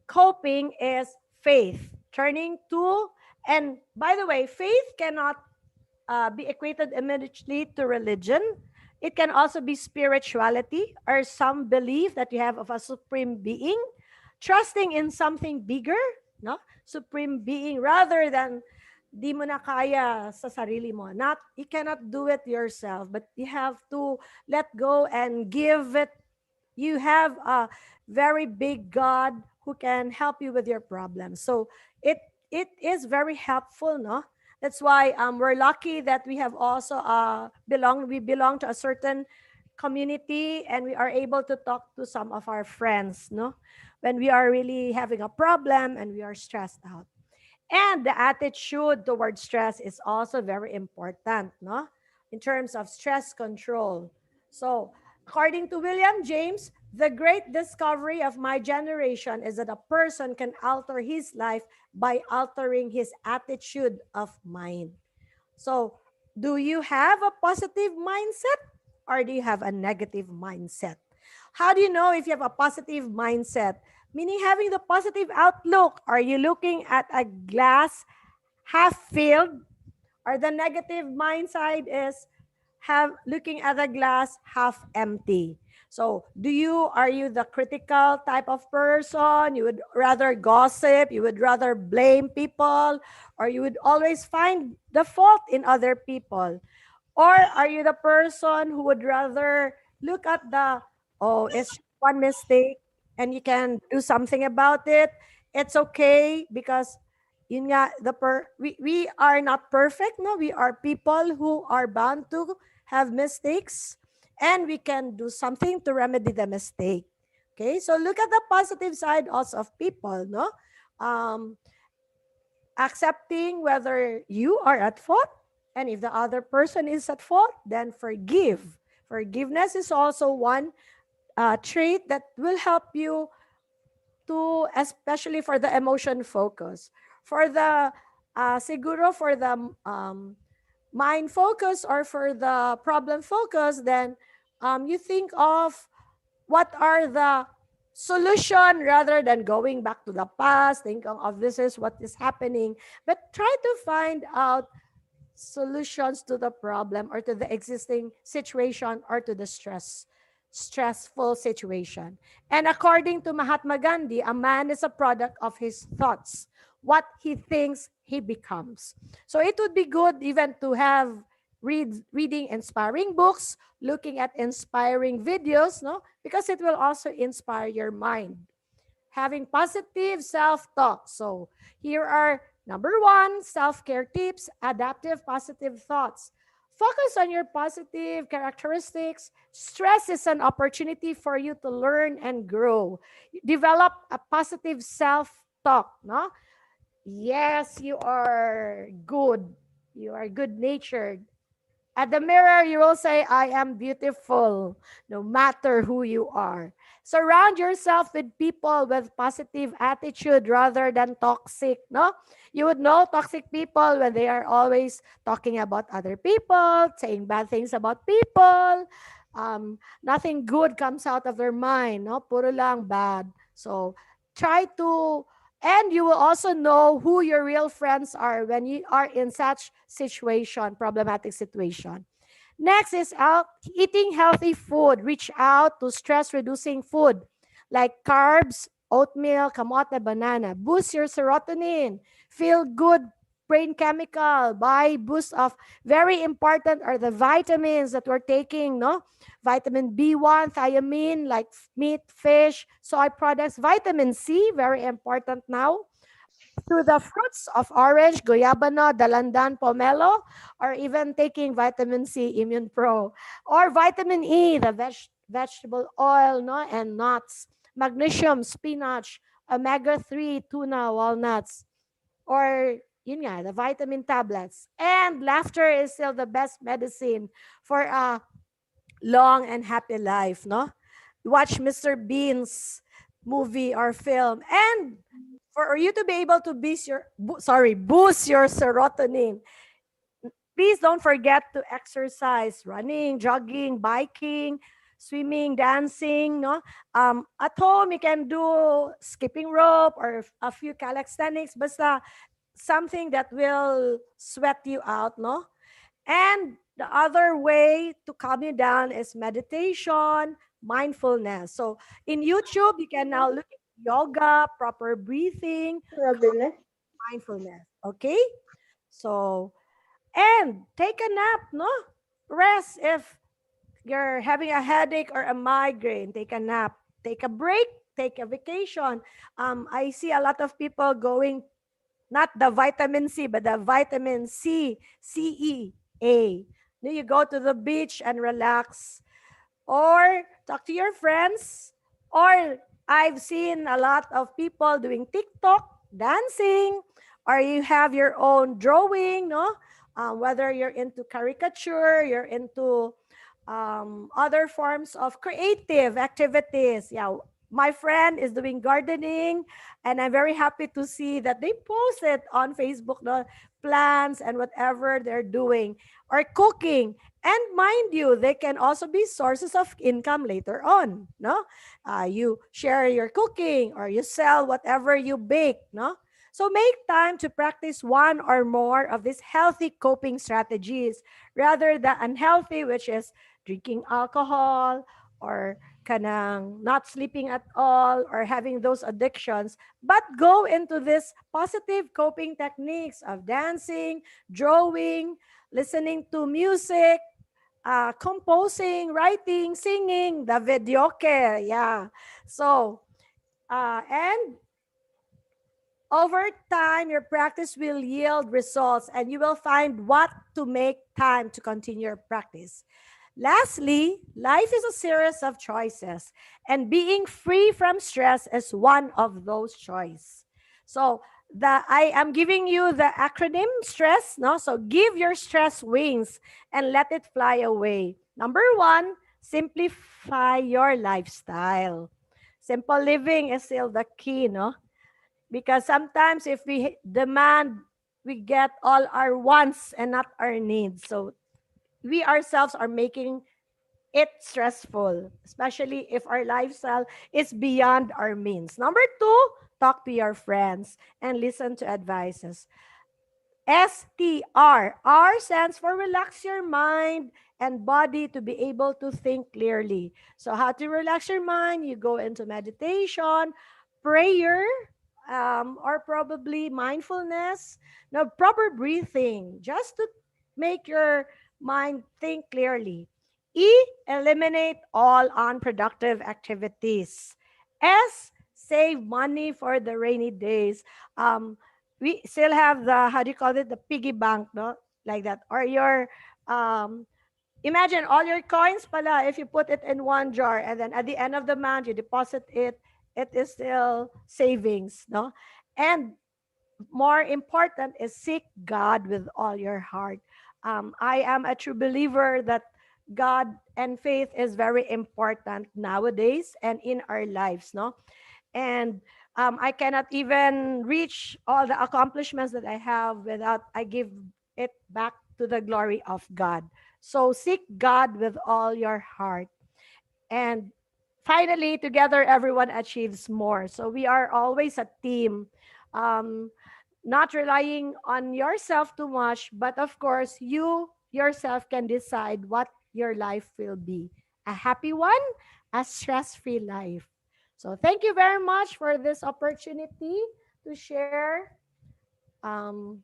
coping is faith, turning to, and by the way, faith cannot be equated immediately to religion. It can also be spirituality or some belief that you have of a supreme being, trusting in something bigger, no? Supreme being rather than di mo na kaya sa sarili mo. Not, you cannot do it yourself, but you have to let go and give it. You have a very big God who can help you with your problems. So it is very helpful, no? That's why we're lucky that we have also we belong to a certain community, and we are able to talk to some of our friends, no? When we are really having a problem and we are stressed out. And the attitude towards stress is also very important, no? In terms of stress control. So, according to William James, the great discovery of my generation is that a person can alter his life by altering his attitude of mind. So, do you have a positive mindset or do you have a negative mindset? How do you know if you have a positive mindset? Meaning having the positive outlook. Are you looking at a glass half filled, or the negative mind side is have looking at the glass half empty? So are you the critical type of person? You would rather gossip, you would rather blame people, or you would always find the fault in other people? Or are you the person who would rather look at it's one mistake and you can do something about it? It's okay because yun nga, we are not perfect, no? We are people who are bound to have mistakes, and we can do something to remedy the mistake. Okay, so look at the positive side also of people, no? Um, Accepting whether you are at fault, and if the other person is at fault, then forgive. Forgiveness is also one trait that will help you to, especially for the emotion focus. For the siguro for the mind focus or for the problem focus, then you think of what are the solution rather than going back to the past, thinking of this is what is happening, but try to find out solutions to the problem or to the existing situation or to the stressful situation. And according to Mahatma Gandhi, a man is a product of his thoughts. What he thinks, he becomes. So it would be good even to have reading inspiring books, looking at inspiring videos, no? Because it will also inspire your mind. Having positive self-talk. So here are number one, self-care tips, adaptive positive thoughts. Focus on your positive characteristics. Stress is an opportunity for you to learn and grow. Develop a positive self-talk, no? Yes, you are good. You are good-natured. At the mirror, you will say, I am beautiful, no matter who you are. Surround yourself with people with positive attitude rather than toxic, no? You would know toxic people when they are always talking about other people, saying bad things about people. Nothing good comes out of their mind, no? Puro lang bad. So, try to, and you will also know who your real friends are when you are in such situation, problematic situation. Next is eating healthy food. Reach out to stress-reducing food like carbs, oatmeal, kamote, banana. Boost your serotonin. Feel good brain chemical. By boost of, very important are the vitamins that we're taking, no? Vitamin B1, thiamine, like meat, fish, soy products. Vitamin C, very important now, through the fruits of orange, guayabano, dalandan, pomelo, or even taking vitamin C, Immune Pro, or vitamin E, the vegetable oil, no, and nuts, magnesium, spinach, omega-3, tuna, walnuts, or yun nga, the vitamin tablets. And laughter is still the best medicine for a long and happy life, no? watch Mr. Bean's movie or film, and for you to be able to boost your serotonin, please don't forget to exercise, running, jogging, biking, swimming, dancing. No, at home you can do skipping rope or a few calisthenics, basta something that will sweat you out. No, and the other way to calm you down is meditation, mindfulness. So in YouTube, you can now look at yoga, proper breathing, Robin, mindfulness. Okay, so and take a nap. No, rest if you're having a headache or a migraine, take a nap, take a break, take a vacation. I see a lot of people going, not the vitamin C, but the vitamin C, CEA. Then you go to the beach and relax, or talk to your friends, or I've seen a lot of people doing TikTok, dancing, or you have your own drawing, no? Whether you're into caricature, you're into other forms of creative activities. Yeah, my friend is doing gardening, and I'm very happy to see that they post it on Facebook, the plants and whatever they're doing, or cooking. And mind you, they can also be sources of income later on. No, you share your cooking or you sell whatever you bake. No, so make time to practice one or more of these healthy coping strategies rather than unhealthy, which is drinking alcohol or kanang not sleeping at all or having those addictions, but go into this positive coping techniques of dancing, drawing, listening to music, composing, writing, singing, the videoke. Yeah. So, and over time, your practice will yield results and you will find what to make time to continue your practice. Lastly, life is a series of choices, and being free from stress is one of those choices. So, I am giving you the acronym stress, no? So give your stress wings and let it fly away. Number 1, simplify your lifestyle. Simple living is still the key, no? Because sometimes if we demand, we get all our wants and not our needs. So we ourselves are making it stressful, especially if our lifestyle is beyond our means. Number 2, talk to your friends and listen to advices. STR. R stands for relax your mind and body to be able to think clearly. So how to relax your mind? You go into meditation, prayer, or probably mindfulness. No, proper breathing, just to make your mind think clearly. E, eliminate all unproductive activities. S, save money for the rainy days. We still have the, how do you call it, the piggy bank, no, like that, or your imagine all your coins pala, if you put it in one jar and then at the end of the month you deposit it, it is still savings, no. And more important is seek God with all your heart. I am a true believer that God and faith is very important nowadays and in our lives, no. And I cannot even reach all the accomplishments that I have without I give it back to the glory of God. So seek God with all your heart. And finally, together, everyone achieves more. So we are always a team, um, not relying on yourself too much, but of course, you yourself can decide what your life will be, a happy one, a stress free life. So thank you very much for this opportunity to share um,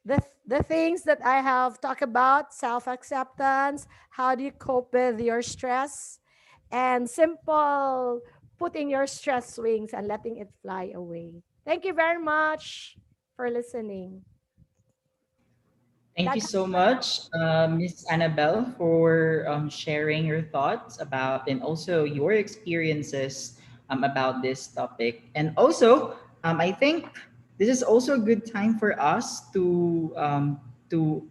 the things that I have talked about: self acceptance, how do you cope with your stress, and simple putting your stress wings and letting it fly away. Thank you very much for listening. Thank you That so much, Miss Annabelle, for sharing your thoughts about and also your experiences about this topic. And also, I think this is also a good time for us to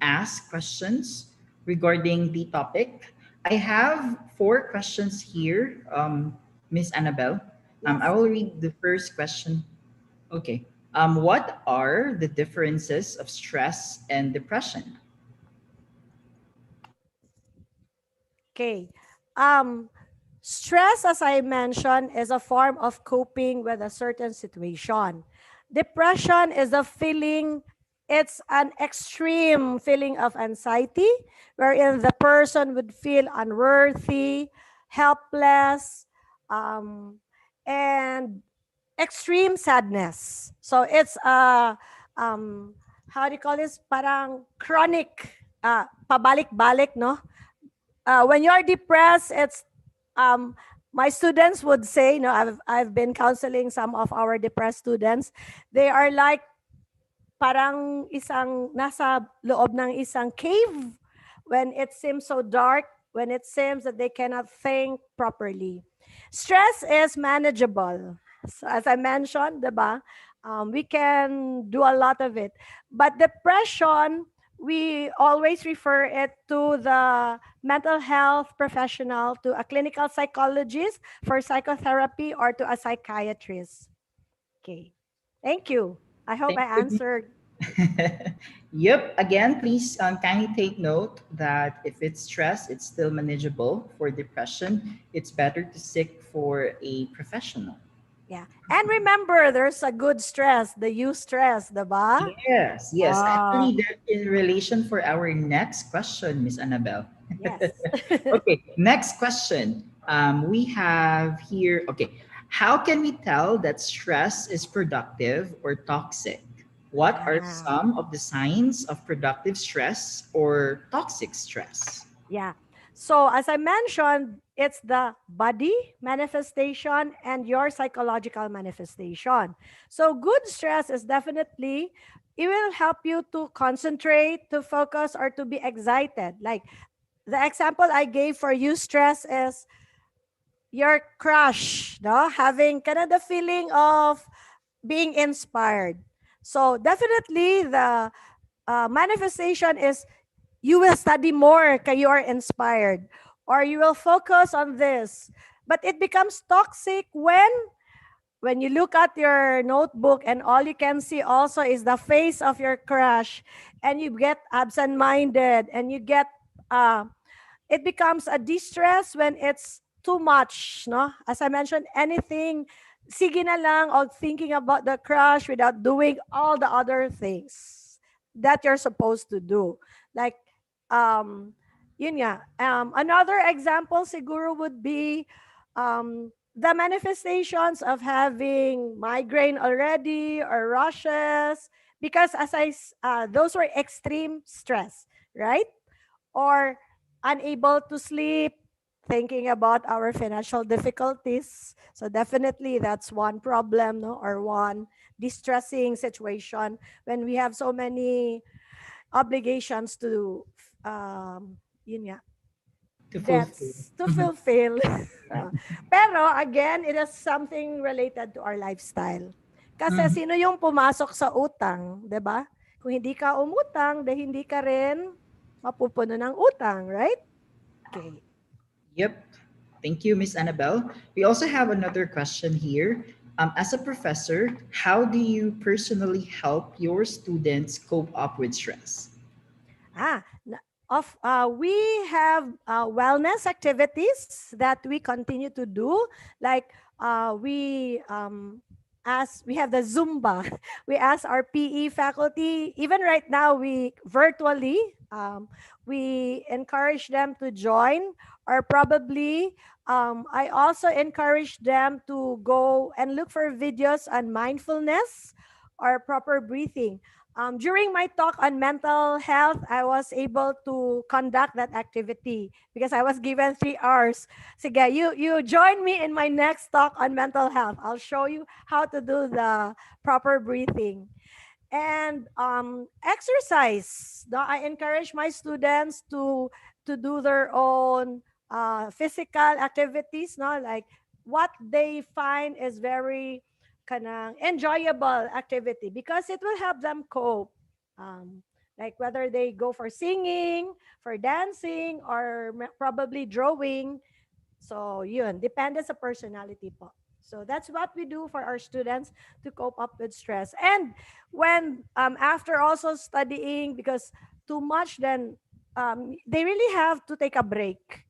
ask questions regarding the topic. I have four questions here, Miss Annabelle. I Yes. will read the first question. Okay. What are the differences of stress and depression? Okay. Um, Stress, as I mentioned, is a form of coping with a certain situation. Depression is a feeling, it's an extreme feeling of anxiety wherein the person would feel unworthy, helpless, um, and extreme sadness. So it's a, how do you call this? Parang chronic, pabalik-balik, no? When you're depressed, it's um my students would say, I've been counseling some of our depressed students. They are like parang isang nasa loob ng isang cave when it seems so dark, when it seems that they cannot think properly. Stress is manageable. So as I mentioned, diba? We can do a lot of it. But depression, we always refer it to the mental health professional, to a clinical psychologist for psychotherapy, or to a psychiatrist. Okay. Thank you. I hope Thank I you. answered. Yep. Again, please kindly take note that if it's stress, it's still manageable. For depression, it's better to seek for a professional. Yeah. And remember, there's a good stress, the eustress, diba? Yes, yes. Ah, Actually, that in relation for our next question, Miss Annabelle. yes. Okay, next question. We have here, okay, how can we tell that stress is productive or toxic? What are Ah, some of the signs of productive stress or toxic stress? yeah. So as I mentioned, it's the body manifestation and your psychological manifestation. So good stress is definitely, it will help you to concentrate, to focus, or to be excited. Like the example I gave for you, stress is your crush, no? Having kind of the feeling of being inspired. So definitely the manifestation is you will study more kaya you are inspired, or you will focus on this. But it becomes toxic when you look at your notebook and all you can see also is the face of your crush, and you get absent-minded, and you get uh, it becomes a distress when it's too much, no? As I mentioned, anything, sige na lang, or thinking about the crush without doing all the other things that you're supposed to do. Like, yun nga. Another example siguro would be the manifestations of having migraine already or rushes, because those were extreme stress, right? Or unable to sleep, thinking about our financial difficulties. So definitely that's one problem, no, or one distressing situation when we have so many obligations to yun nga, To fulfill. debts to fulfill. Pero again, it is something related to our lifestyle. Kasi Mhm. sino yung pumasok sa utang, 'di ba? Kung hindi ka umutang, de hindi ka rin mapupuno ng utang, right? Okay. Yep. Thank you, Miss Annabelle. We also have another question here. As a professor, how do you personally help your students cope up with stress? Ah, we have wellness activities that we continue to do. Like we have the Zumba. We ask our PE faculty. Even right now, we virtually we encourage them to join, or probably I also encourage them to go and look for videos on mindfulness or proper breathing. During my talk on mental health, I was able to conduct that activity because I was given 3 hours. Sige, you join me in my next talk on mental health. I'll show you how to do the proper breathing. And exercise. No, I encourage my students to do their own physical activities. No, like what they find is very kanang enjoyable activity because it will help them cope. Um, Like whether they go for singing, for dancing, or probably drawing. So yun, depende sa personality po. So that's what we do for our students to cope up with stress. And when after also studying, because too much, then they really have to take a break.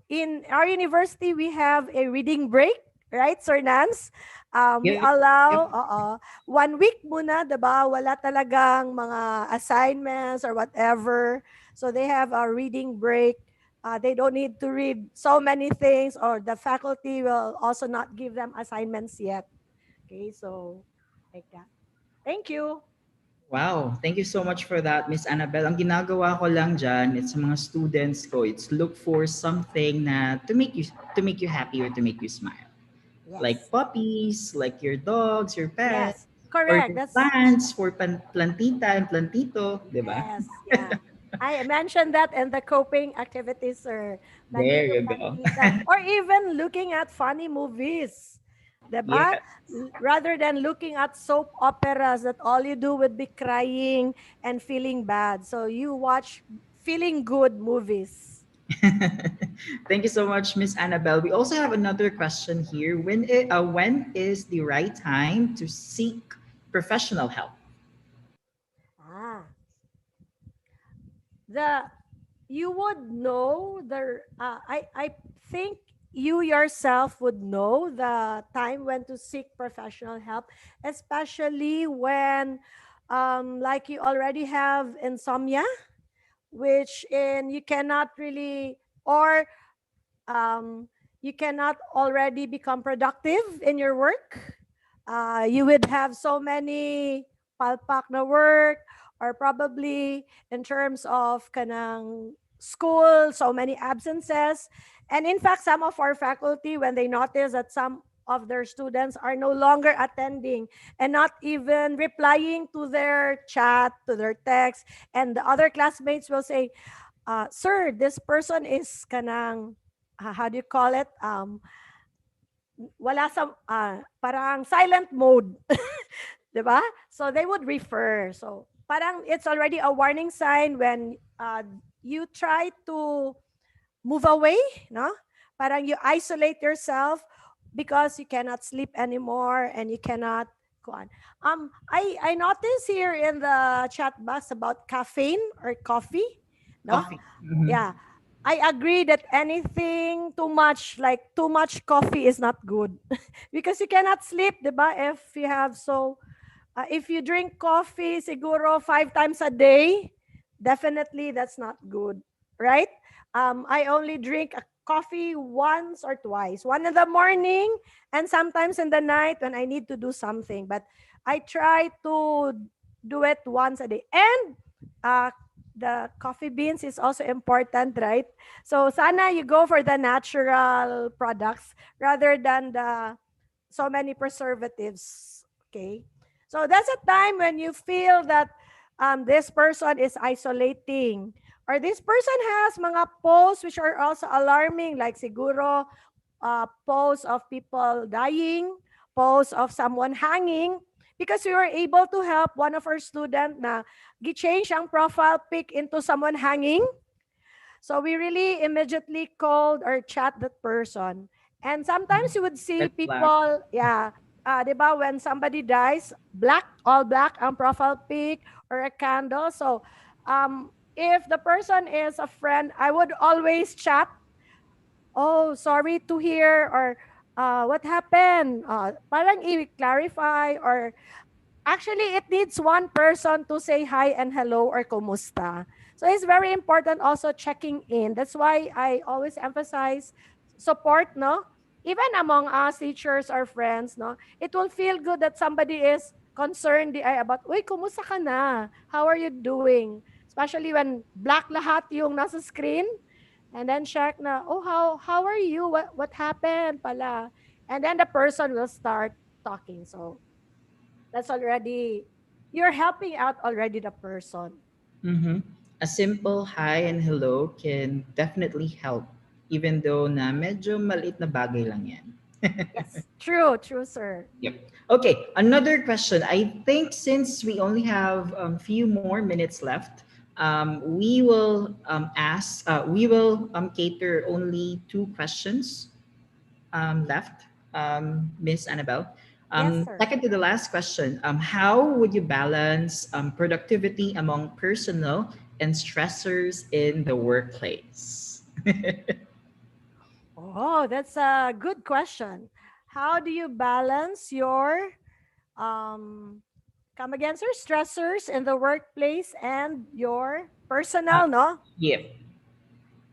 In our university, we have a reading break, right, Sir Nance? We Yep. Yep. allow 1 week muna, diba? Wala talagang mga assignments or whatever. So they have a reading break. They don't need to read so many things, or the faculty will also not give them assignments yet. Okay, so like that. Thank you. Wow, thank you so much for that, Miss Annabelle. Ang ginagawa ko lang dyan, it's sa mga students ko, it's look for something na to make you happy or to make you smile. Like Yes. puppies, like your dogs, your pets, Yes. or Correct. your That's plants for plantita and plantito, di ba? yes. Yeah. I mentioned that in the coping activities, or There plantito, you go. plantita, or even looking at funny movies. Diba? Yes. Rather than looking at soap operas that all you do would be crying and feeling bad. So you watch feeling good movies. Thank you so much, Miss Annabelle. We also have another question here. When is the right time to seek professional help? Ah, the you would know the I think you yourself would know the time when to seek professional help, especially when like you already have insomnia, which in you cannot really, or um, you cannot already become productive in your work. You would have so many palpak na work, or probably in terms of kanang school, so many absences. And in fact, some of our faculty, when they notice that some of their students are no longer attending and not even replying to their chat, to their text, and the other classmates will say, sir, this person is kanang, how do you call it? Wala sa, parang silent mode. 'Di ba? So they would refer. So parang it's already a warning sign when you try to move away, no? Parang you isolate yourself because you cannot sleep anymore and you cannot go on. I noticed here in the chat box about caffeine or coffee, no? Coffee. Mhm. Yeah. I agree that anything too much, like too much coffee, is not good because you cannot sleep, diba? If you have if you drink coffee siguro 5 times a day, definitely that's not good, right? I only drink a coffee once or twice, one in the morning and sometimes in the night when I need to do something. But I try to do it once a day. And uh, the coffee beans is also important, right? So sana you go for the natural products rather than the so many preservatives. Okay. So that's a time when you feel that this person is isolating, or this person has mga posts which are also alarming, like siguro posts of people dying, posts of someone hanging, because we were able to help one of our student na gi-change ang profile pic into someone hanging. So we really immediately called or chat that person. And sometimes you would see Red flag. people, yeah, di ba, when somebody dies, black, all black ang profile pic or a candle. So if the person is a friend, I would always chat, oh, sorry to hear, or what happened? Parang i-clarify, or actually, it needs one person to say hi and hello or kumusta. So it's very important also checking in. That's why I always emphasize support, no? Even among us teachers or friends, no? It will feel good that somebody is concerned about, uy, kumusta ka na? How are you doing? Especially when black lahat yung nasa screen. And then check na, oh, how are you? What happened pala? And then the person will start talking. So that's already, you're helping out already the person. Mhm. A simple hi and hello can definitely help, even though na medyo maliit na bagay lang yan. Yes, true, true, sir. Yep. Okay, another question. I think since we only have a few more minutes left, we will cater only two questions left, Miss Annabelle. Yes, sir. Second to the last question, how would you balance productivity among personal and stressors in the workplace? Oh, that's a good question. How do you balance your um come again, sir, stressors in the workplace and your Uh, personal, no? yeah,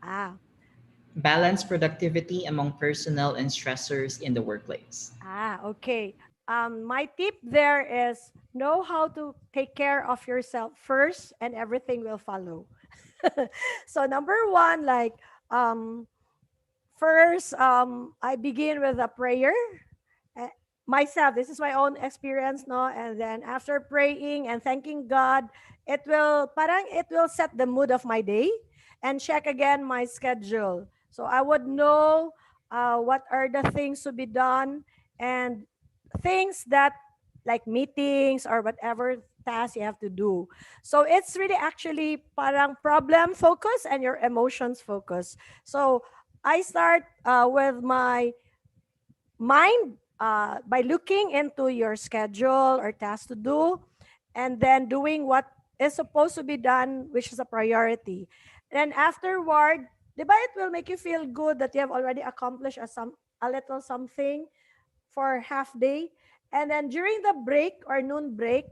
Ah, balance productivity among personal and stressors in the workplace. okay. My tip there is know how to take care of yourself first and everything will follow. So number one, like first, I begin with a prayer. Uh, Myself, this is my own experience, no? And then after praying and thanking God, it will set the mood of my day and check again my schedule. So I would know what are the things to be done and things that like meetings or whatever task you have to do. So it's really actually parang problem focus and your emotions focus. So I start with my mind by looking into your schedule or task to do and then doing what is supposed to be done, which is a priority. And afterward, diba, it will make you feel good that you have already accomplished a little something for half day. And then during the break or noon break,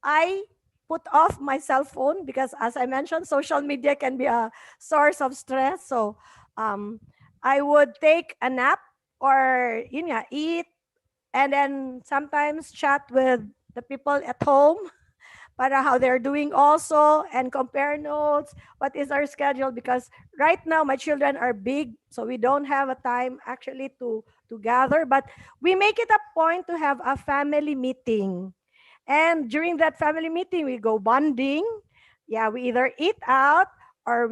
I put off my cell phone because, as I mentioned, social media can be a source of stress. So um, I would take a nap or eat and then sometimes chat with the people at home para how they're doing also and compare notes. What is our schedule? Because right now my children are big, so we don't have a time actually to gather. But we make it a point to have a family meeting, and during that family meeting, we go bonding. Yeah, we either eat out or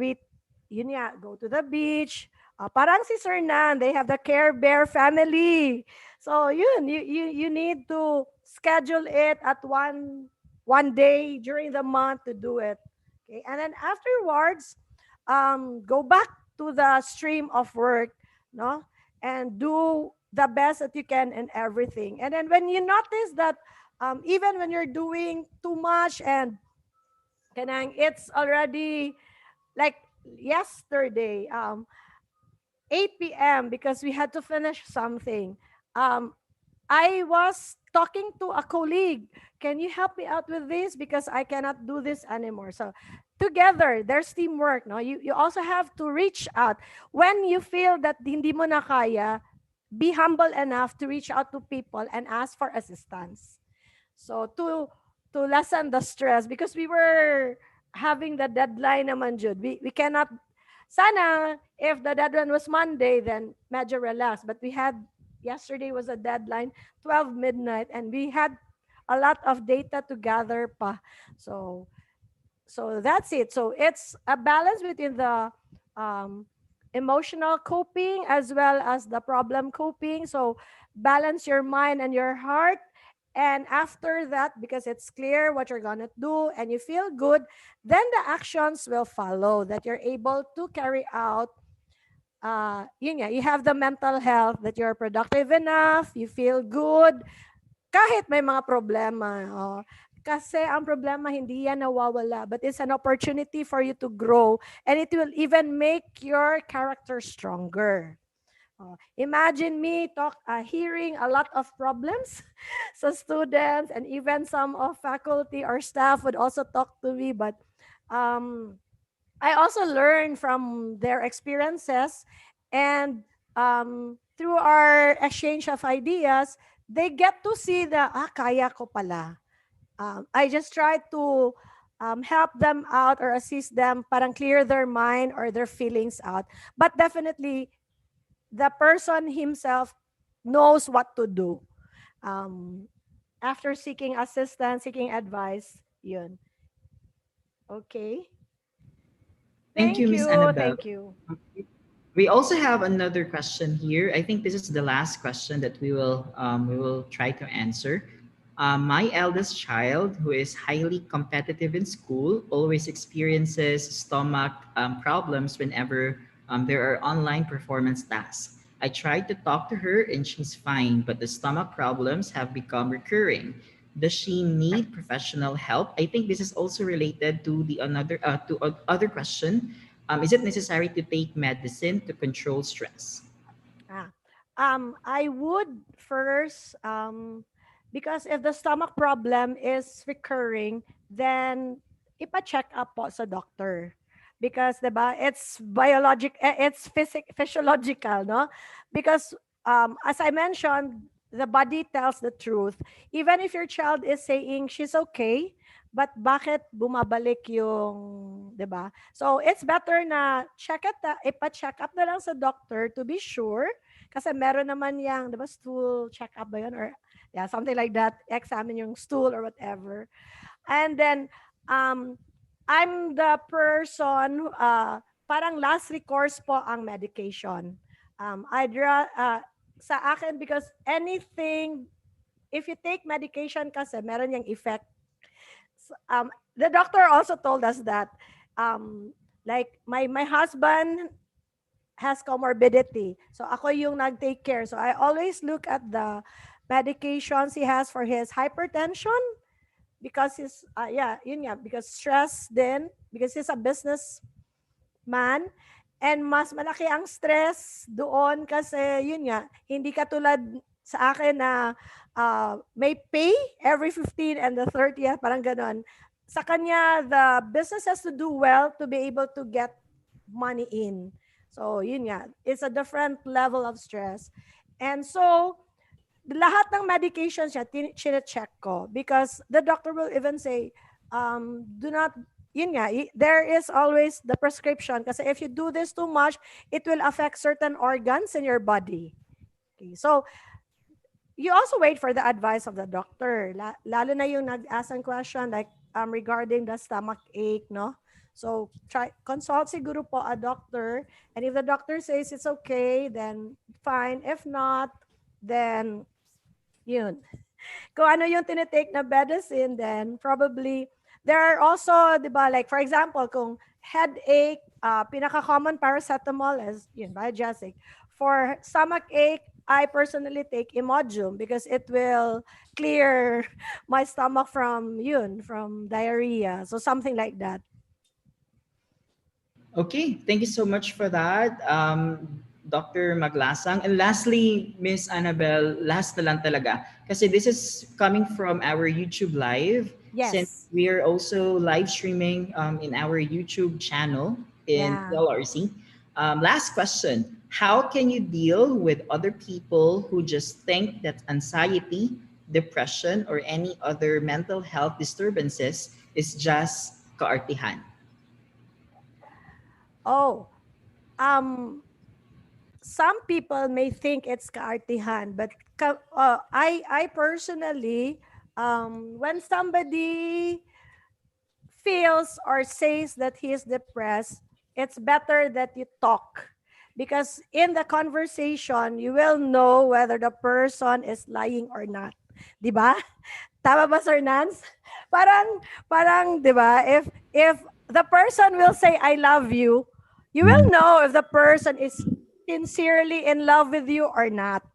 go to the beach. Parang si Sir Nan, they have the Care Bear family. So you need to schedule it at one day during the month to do it. Okay, and then afterwards, go back to the stream of work, no, and do the best that you can and everything. And then when you notice that even when you're doing too much and it's already like yesterday 8 p.m. because we had to finish something. um I was talking to a colleague, can you help me out with this because I cannot do this anymore. So together there's teamwork, no, you also have to reach out when you feel that hindi mo na kaya. Be humble enough to reach out to people and ask for assistance. So to lessen the stress because we were having the deadline naman Jude. We cannot sana if the deadline was Monday then medyo relax, but we had yesterday was a deadline 12 midnight and we had a lot of data to gather pa. So that's it. So it's a balance between the um, emotional coping as well as the problem coping. So balance your mind and your heart. And after that, because it's clear what you're gonna do and you feel good, then the actions will follow that you're able to carry out. You have the mental health that you're productive enough, you feel good, kahit may mga problema. Oh. Kasi ang problema hindi yan nawawala, but it's an opportunity for you to grow and it will even make your character stronger. Oh, imagine me hearing a lot of problems so students and even some of faculty or staff would also talk to me, but um, I also learn from their experiences, and through our exchange of ideas, they get to see the kaya ko pala. I just try to help them out or assist them, parang clear their mind or their feelings out. But definitely, the person himself knows what to do. Um, After seeking assistance, seeking advice, yun. Okay. Thank you, Thank Miss you. Annabelle. Thank you. We also have another question here. I think this is the last question that we will try to answer. My eldest child, who is highly competitive in school, always experiences stomach problems whenever there are online performance tasks. I tried to talk to her and she's fine, but the stomach problems have become recurring. Does she need professional help? I think this is also related to the another to other question. Is it necessary to take medicine to control stress? Ah, I would first, because if the stomach problem is recurring, then ipa-check up po sa doctor. Because, diba, it's it's physiological, no? Because, as I mentioned, the body tells the truth. Even if your child is saying she's okay, but bakit bumabalik yung, diba? So, it's better na ipa-check up na lang sa doctor to be sure kasi meron naman yang, 'di ba, stool check-up ba 'yun or yeah, something like that, examine yung stool or whatever. And then um I'm the person parang last recourse po ang medication. Sa akin because anything if you take medication kasi meron yung effect. The doctor also told us that like my husband has comorbidity. So ako yung nag-take care. So I always look at the medications he has for his hypertension because yun nga, because stress din, because he's a business man and mas malaki ang stress doon kasi yun nga, hindi katulad sa akin na may pay every 15 and the 30th, parang ganon. Sa kanya, the business has to do well to be able to get money in. So, yun nga, it's a different level of stress. And so, lahat ng medications niya, check ko because the doctor will even say, do not, yun nga, there is always the prescription kasi if you do this too much, it will affect certain organs in your body. Okay, so, you also wait for the advice of the doctor. Lalo na yung nag-ask ng question like regarding the stomach ache, no? So, consult siguro po a doctor. And if the doctor says it's okay, then fine. If not, then yun. Kung ano yung tinitake na medicine, then probably, there are also, di ba, like for example, kung headache, pinaka-common paracetamol is, yun, biogesic. For stomach ache, I personally take Imodium because it will clear my stomach from diarrhea. So something like that. Okay, thank you so much for that, Dr. Maglasang. And lastly, Miss Annabelle, last na lang talaga. Kasi this is coming from our YouTube live. Yes. Since we are also live streaming in our YouTube channel in PLRC. Last question. How can you deal with other people who just think that anxiety, depression, or any other mental health disturbances is just kaartihan? Oh, some people may think it's kaartihan, but I personally, when somebody feels or says that he is depressed, it's better that you talk. Because in the conversation, you will know whether the person is lying or not. Diba? Tama ba, Sir Nance? Parang, diba? If the person will say, I love you, you will know if the person is sincerely in love with you or not.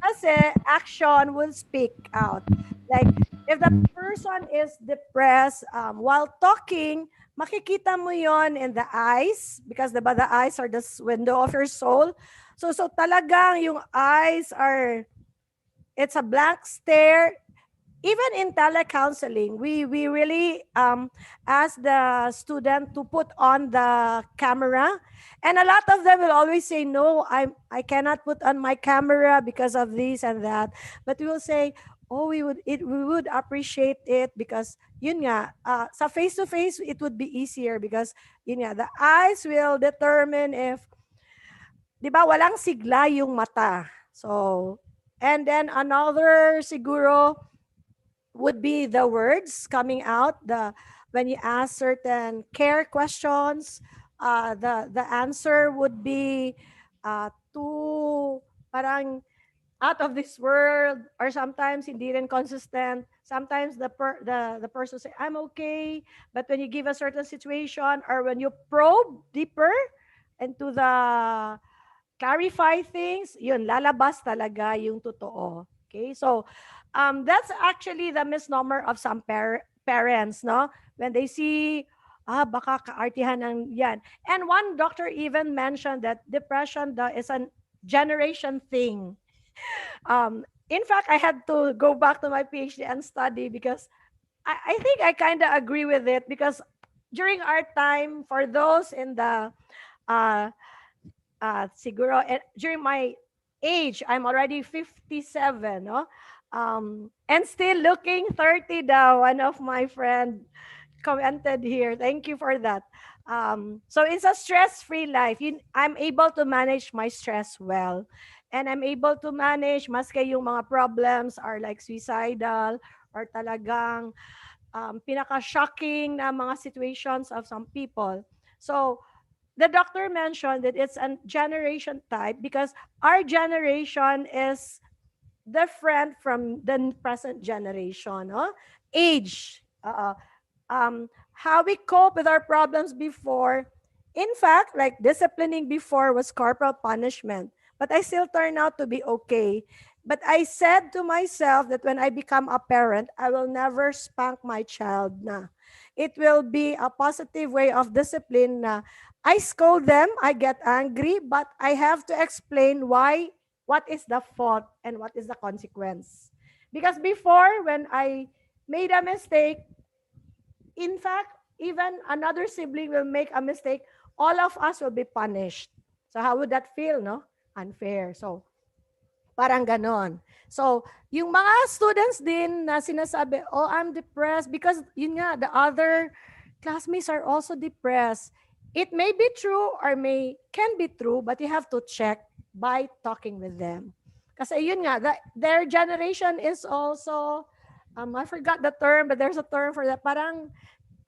Kasi action will speak out. Like, if the person is depressed, while talking, makikita mo yon in the eyes because diba the eyes are the window of your soul. So talagang yung eyes are, it's a blank stare. Even in telecounseling, we really ask the student to put on the camera, and a lot of them will always say, "No, I cannot put on my camera because of this and that." But we will say, "Oh, we would appreciate it because yun nga, sa face to face it would be easier because yun nga, the eyes will determine if, di ba, walang sigla yung mata. So, and then another siguro would be the words coming out when you ask certain care questions the answer would be too parang out of this world, or sometimes hindi rin consistent. Sometimes the person say I'm okay, but when you give a certain situation or when you probe deeper into the clarify things, yun lalabas talaga yung totoo. Okay? So that's actually the misnomer of some parents, no? When they see baka kaartihan ng yan. And one doctor even mentioned that depression is a generation thing. In fact, I had to go back to my PhD and study because I think I kind of agree with it, because during our time, for those in the uh, siguro, during my age, I'm already 57, no? And still looking 30 daw, one of my friend commented here. Thank you for that. So it's a stress-free life. I'm able to manage my stress well. And I'm able to manage, maski yung mga problems are like suicidal or talagang pinaka-shocking na mga situations of some people. So the doctor mentioned that it's a generation type because our generation is different from the present generation. No? Age. How we cope with our problems before. In fact, like disciplining before was corporal punishment, but I still turn out to be okay. But I said to myself that when I become a parent, I will never spank my child na. It will be a positive way of discipline na I scold them, I get angry, but I have to explain why, what is the fault and what is the consequence. Because before, when I made a mistake, in fact, even another sibling will make a mistake, all of us will be punished. So how would that feel, no? Unfair. So, parang ganon. So, yung mga students din na sinasabi, oh, I'm depressed because yun nga, the other classmates are also depressed. It may be true or can be true, but you have to check by talking with them. Kasi yun nga, their generation is also, I forgot the term, but there's a term for that. Parang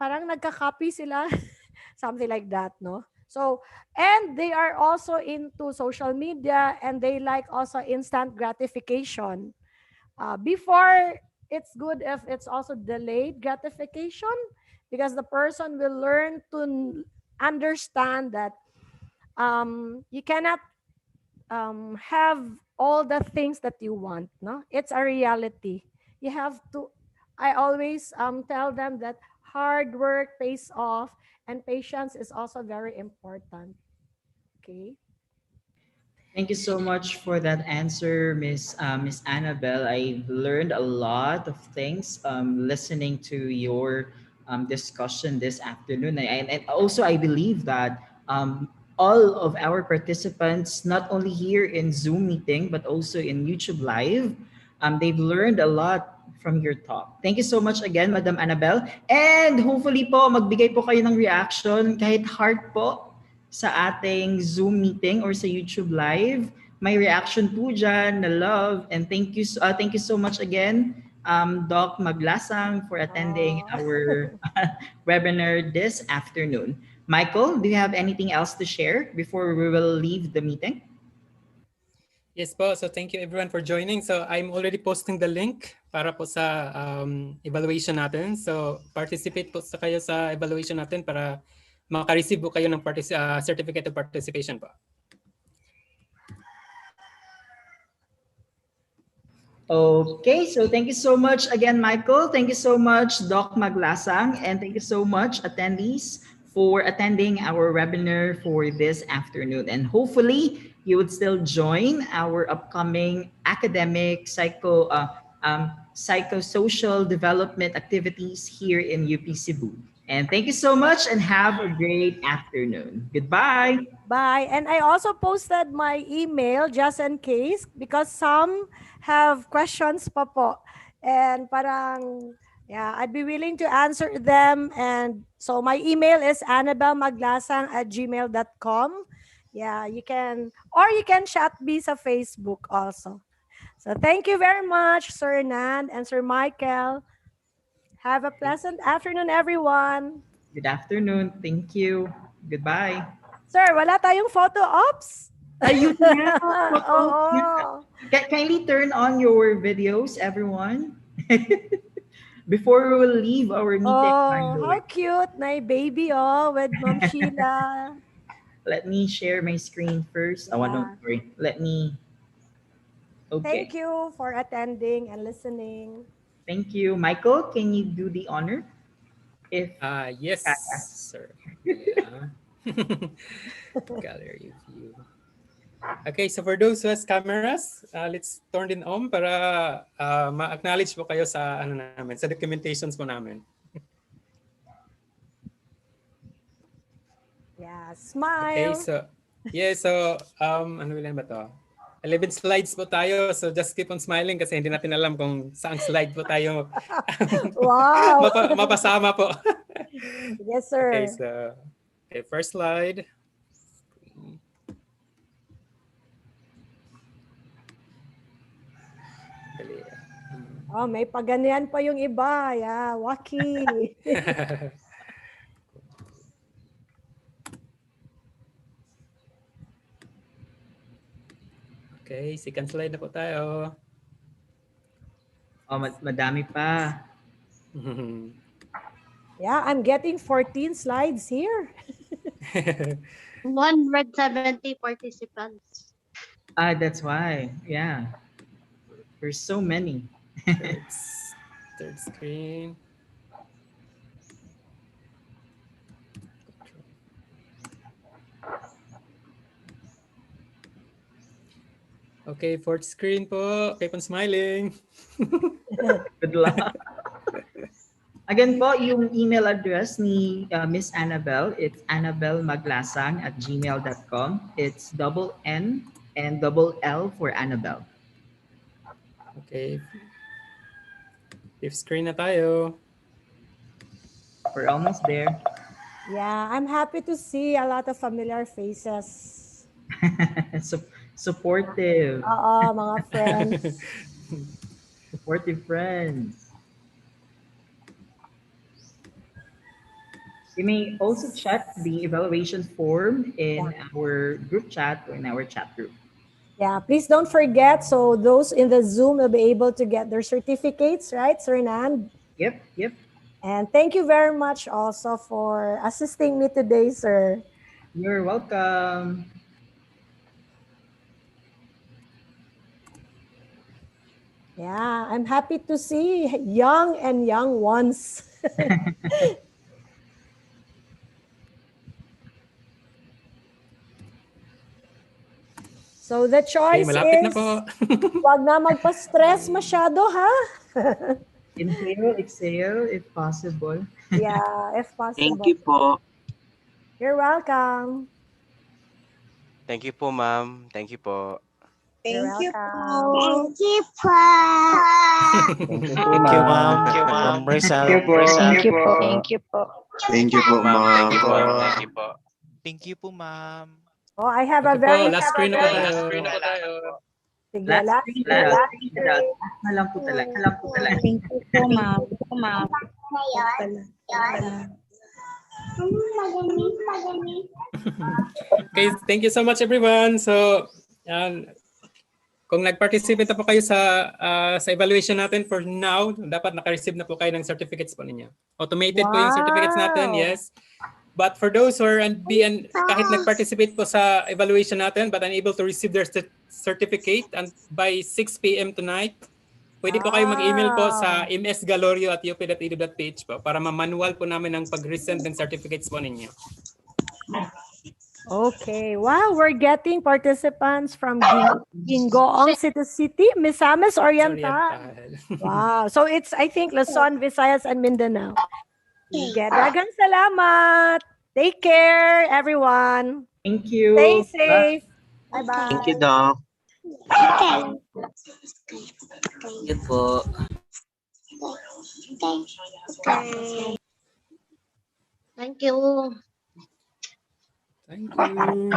nagka-copy sila. Something like that, no? So, and they are also into social media and they like also instant gratification. Before, it's good if it's also delayed gratification because the person will learn to understand that you cannot have all the things that you want. No, it's a reality. You have to. I always tell them that hard work pays off, and patience is also very important. Okay. Thank you so much for that answer, Miss Annabelle. I learned a lot of things listening to your discussion this afternoon, and also I believe that all of our participants, not only here in Zoom meeting but also in YouTube Live, they've learned a lot from your talk. Thank you so much again, Madam Annabelle, and hopefully po magbigay po kayo ng reaction kahit heart po sa ating Zoom meeting or sa YouTube Live. May reaction po dyan na love. And thank you so much again, Doc Maglasang, for attending our webinar this afternoon. Michael, do you have anything else to share before we will leave the meeting? Yes po. So thank you everyone for joining. So I'm already posting the link para po sa evaluation natin. So participate po kayo sa evaluation natin para maka-receive po kayo ng certificate of participation po. Okay, so thank you so much again, Michael. Thank you so much, Doc Maglasang, and thank you so much, attendees, for attending our webinar for this afternoon. And hopefully, you would still join our upcoming academic psychosocial development activities here in UP Cebu. And thank you so much and have a great afternoon. Goodbye. Bye. And I also posted my email just in case because some have questions pa po. And parang, yeah, I'd be willing to answer them. And so my email is annabellemaglasang@gmail.com. Yeah, you can chat me sa Facebook also. So thank you very much, Sir Nan and Sir Michael. Have a pleasant afternoon, everyone. Good afternoon. Thank you. Goodbye. Sir, wala tayong photo ops? Ayun na. Oo. Kindly turn on your videos, everyone. Before we will leave our meeting, by Oh, the how way. cute. Na baby, with Ma'am Sheila. Let me share my screen first. I want to, Yeah. sorry. Let me, Thank okay. you for attending and listening. Thank you. Michael, can you do the honor? If Yes, sir. Yeah. Gallery view. Okay, so for those who has cameras, let's turn it on para ma-acknowledge po kayo sa ano namin, sa documentations po namin. Yeah, Okay, smile. so ano bilang ba to? 11 slides po tayo, so just keep on smiling kasi hindi natin alam kung saang slide po tayo Wow. mapasama po. Yes, sir. Okay, so first slide. Dali. Oh, may paganyan pa yung iba. Yeah, wacky. Okay, second slide na po tayo. oh, madami pa. Yeah, I'm getting 14 slides here. 170 participants. That's why. Yeah. There's so many. Third screen. Okay, fourth screen po. Keep on smiling. Good luck. Again po, yung email address ni Miss Annabelle, it's annabellemaglasang@gmail.com. It's N and L for Annabelle. Okay. Fifth screen na tayo. We're almost there. Yeah, I'm happy to see a lot of familiar faces. Supportive. Oo, mga friends. Supportive friends. You may also check the evaluation form in our group chat or in our chat group. Yeah, please don't forget. So those in the Zoom will be able to get their certificates, right, Sir Nan? Yep. And thank you very much also for assisting me today, sir. You're welcome. Yeah, I'm happy to see young and young ones. So the choice malapit is, na po. wag na magpa-stress masyado, ha? Inhale, exhale, if possible. Yeah, if possible. Thank you po. You're welcome. Thank you po, ma'am. Thank you po. You're Thank you welcome. po. Thank you po. Thank you po, Thank you, ma'am. ma'am. Ma'am Rizal. Thank you po. Thank you po. Thank you po, Ma'am. Thank ma'am. you po. Thank you po. Thank you po, ma'am. Oh, I have Okay a very... po, last screen na po tayo. Sige, Last screen. screen. Last na lang po talaga. Thank you po, ma'am. Okay, thank you so much everyone. So, kung nag-participate na po kayo sa evaluation natin for now, dapat naka-receive na po kayo ng certificates po ninyo. Automated po yung certificates natin, yes. But for those who are kahit nag-participate po sa evaluation natin but unable to receive their certificate and by 6 p.m. tonight, pwede po kayo mag-email po sa msgalorio@up.edu.ph po para ma-manual po namin ang pag-resend ng certificates po ninyo. Okay. Wow, we're getting participants from Gingoong City, Misamis Oriental. Wow. So it's, I think, Luzon, Visayas, and Mindanao. Sige, dagang salamat. Take care, everyone. Thank you. Stay safe. Bye-bye. Thank you, Doc. Thank Thank you po. Thank you. Thank you.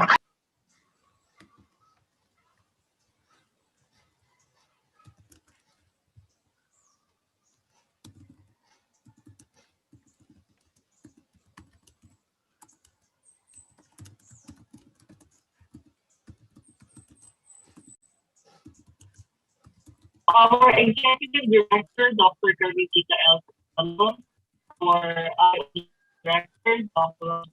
our Executive Director, Dr. Kirby Tita L. Salon, our Director, Dr.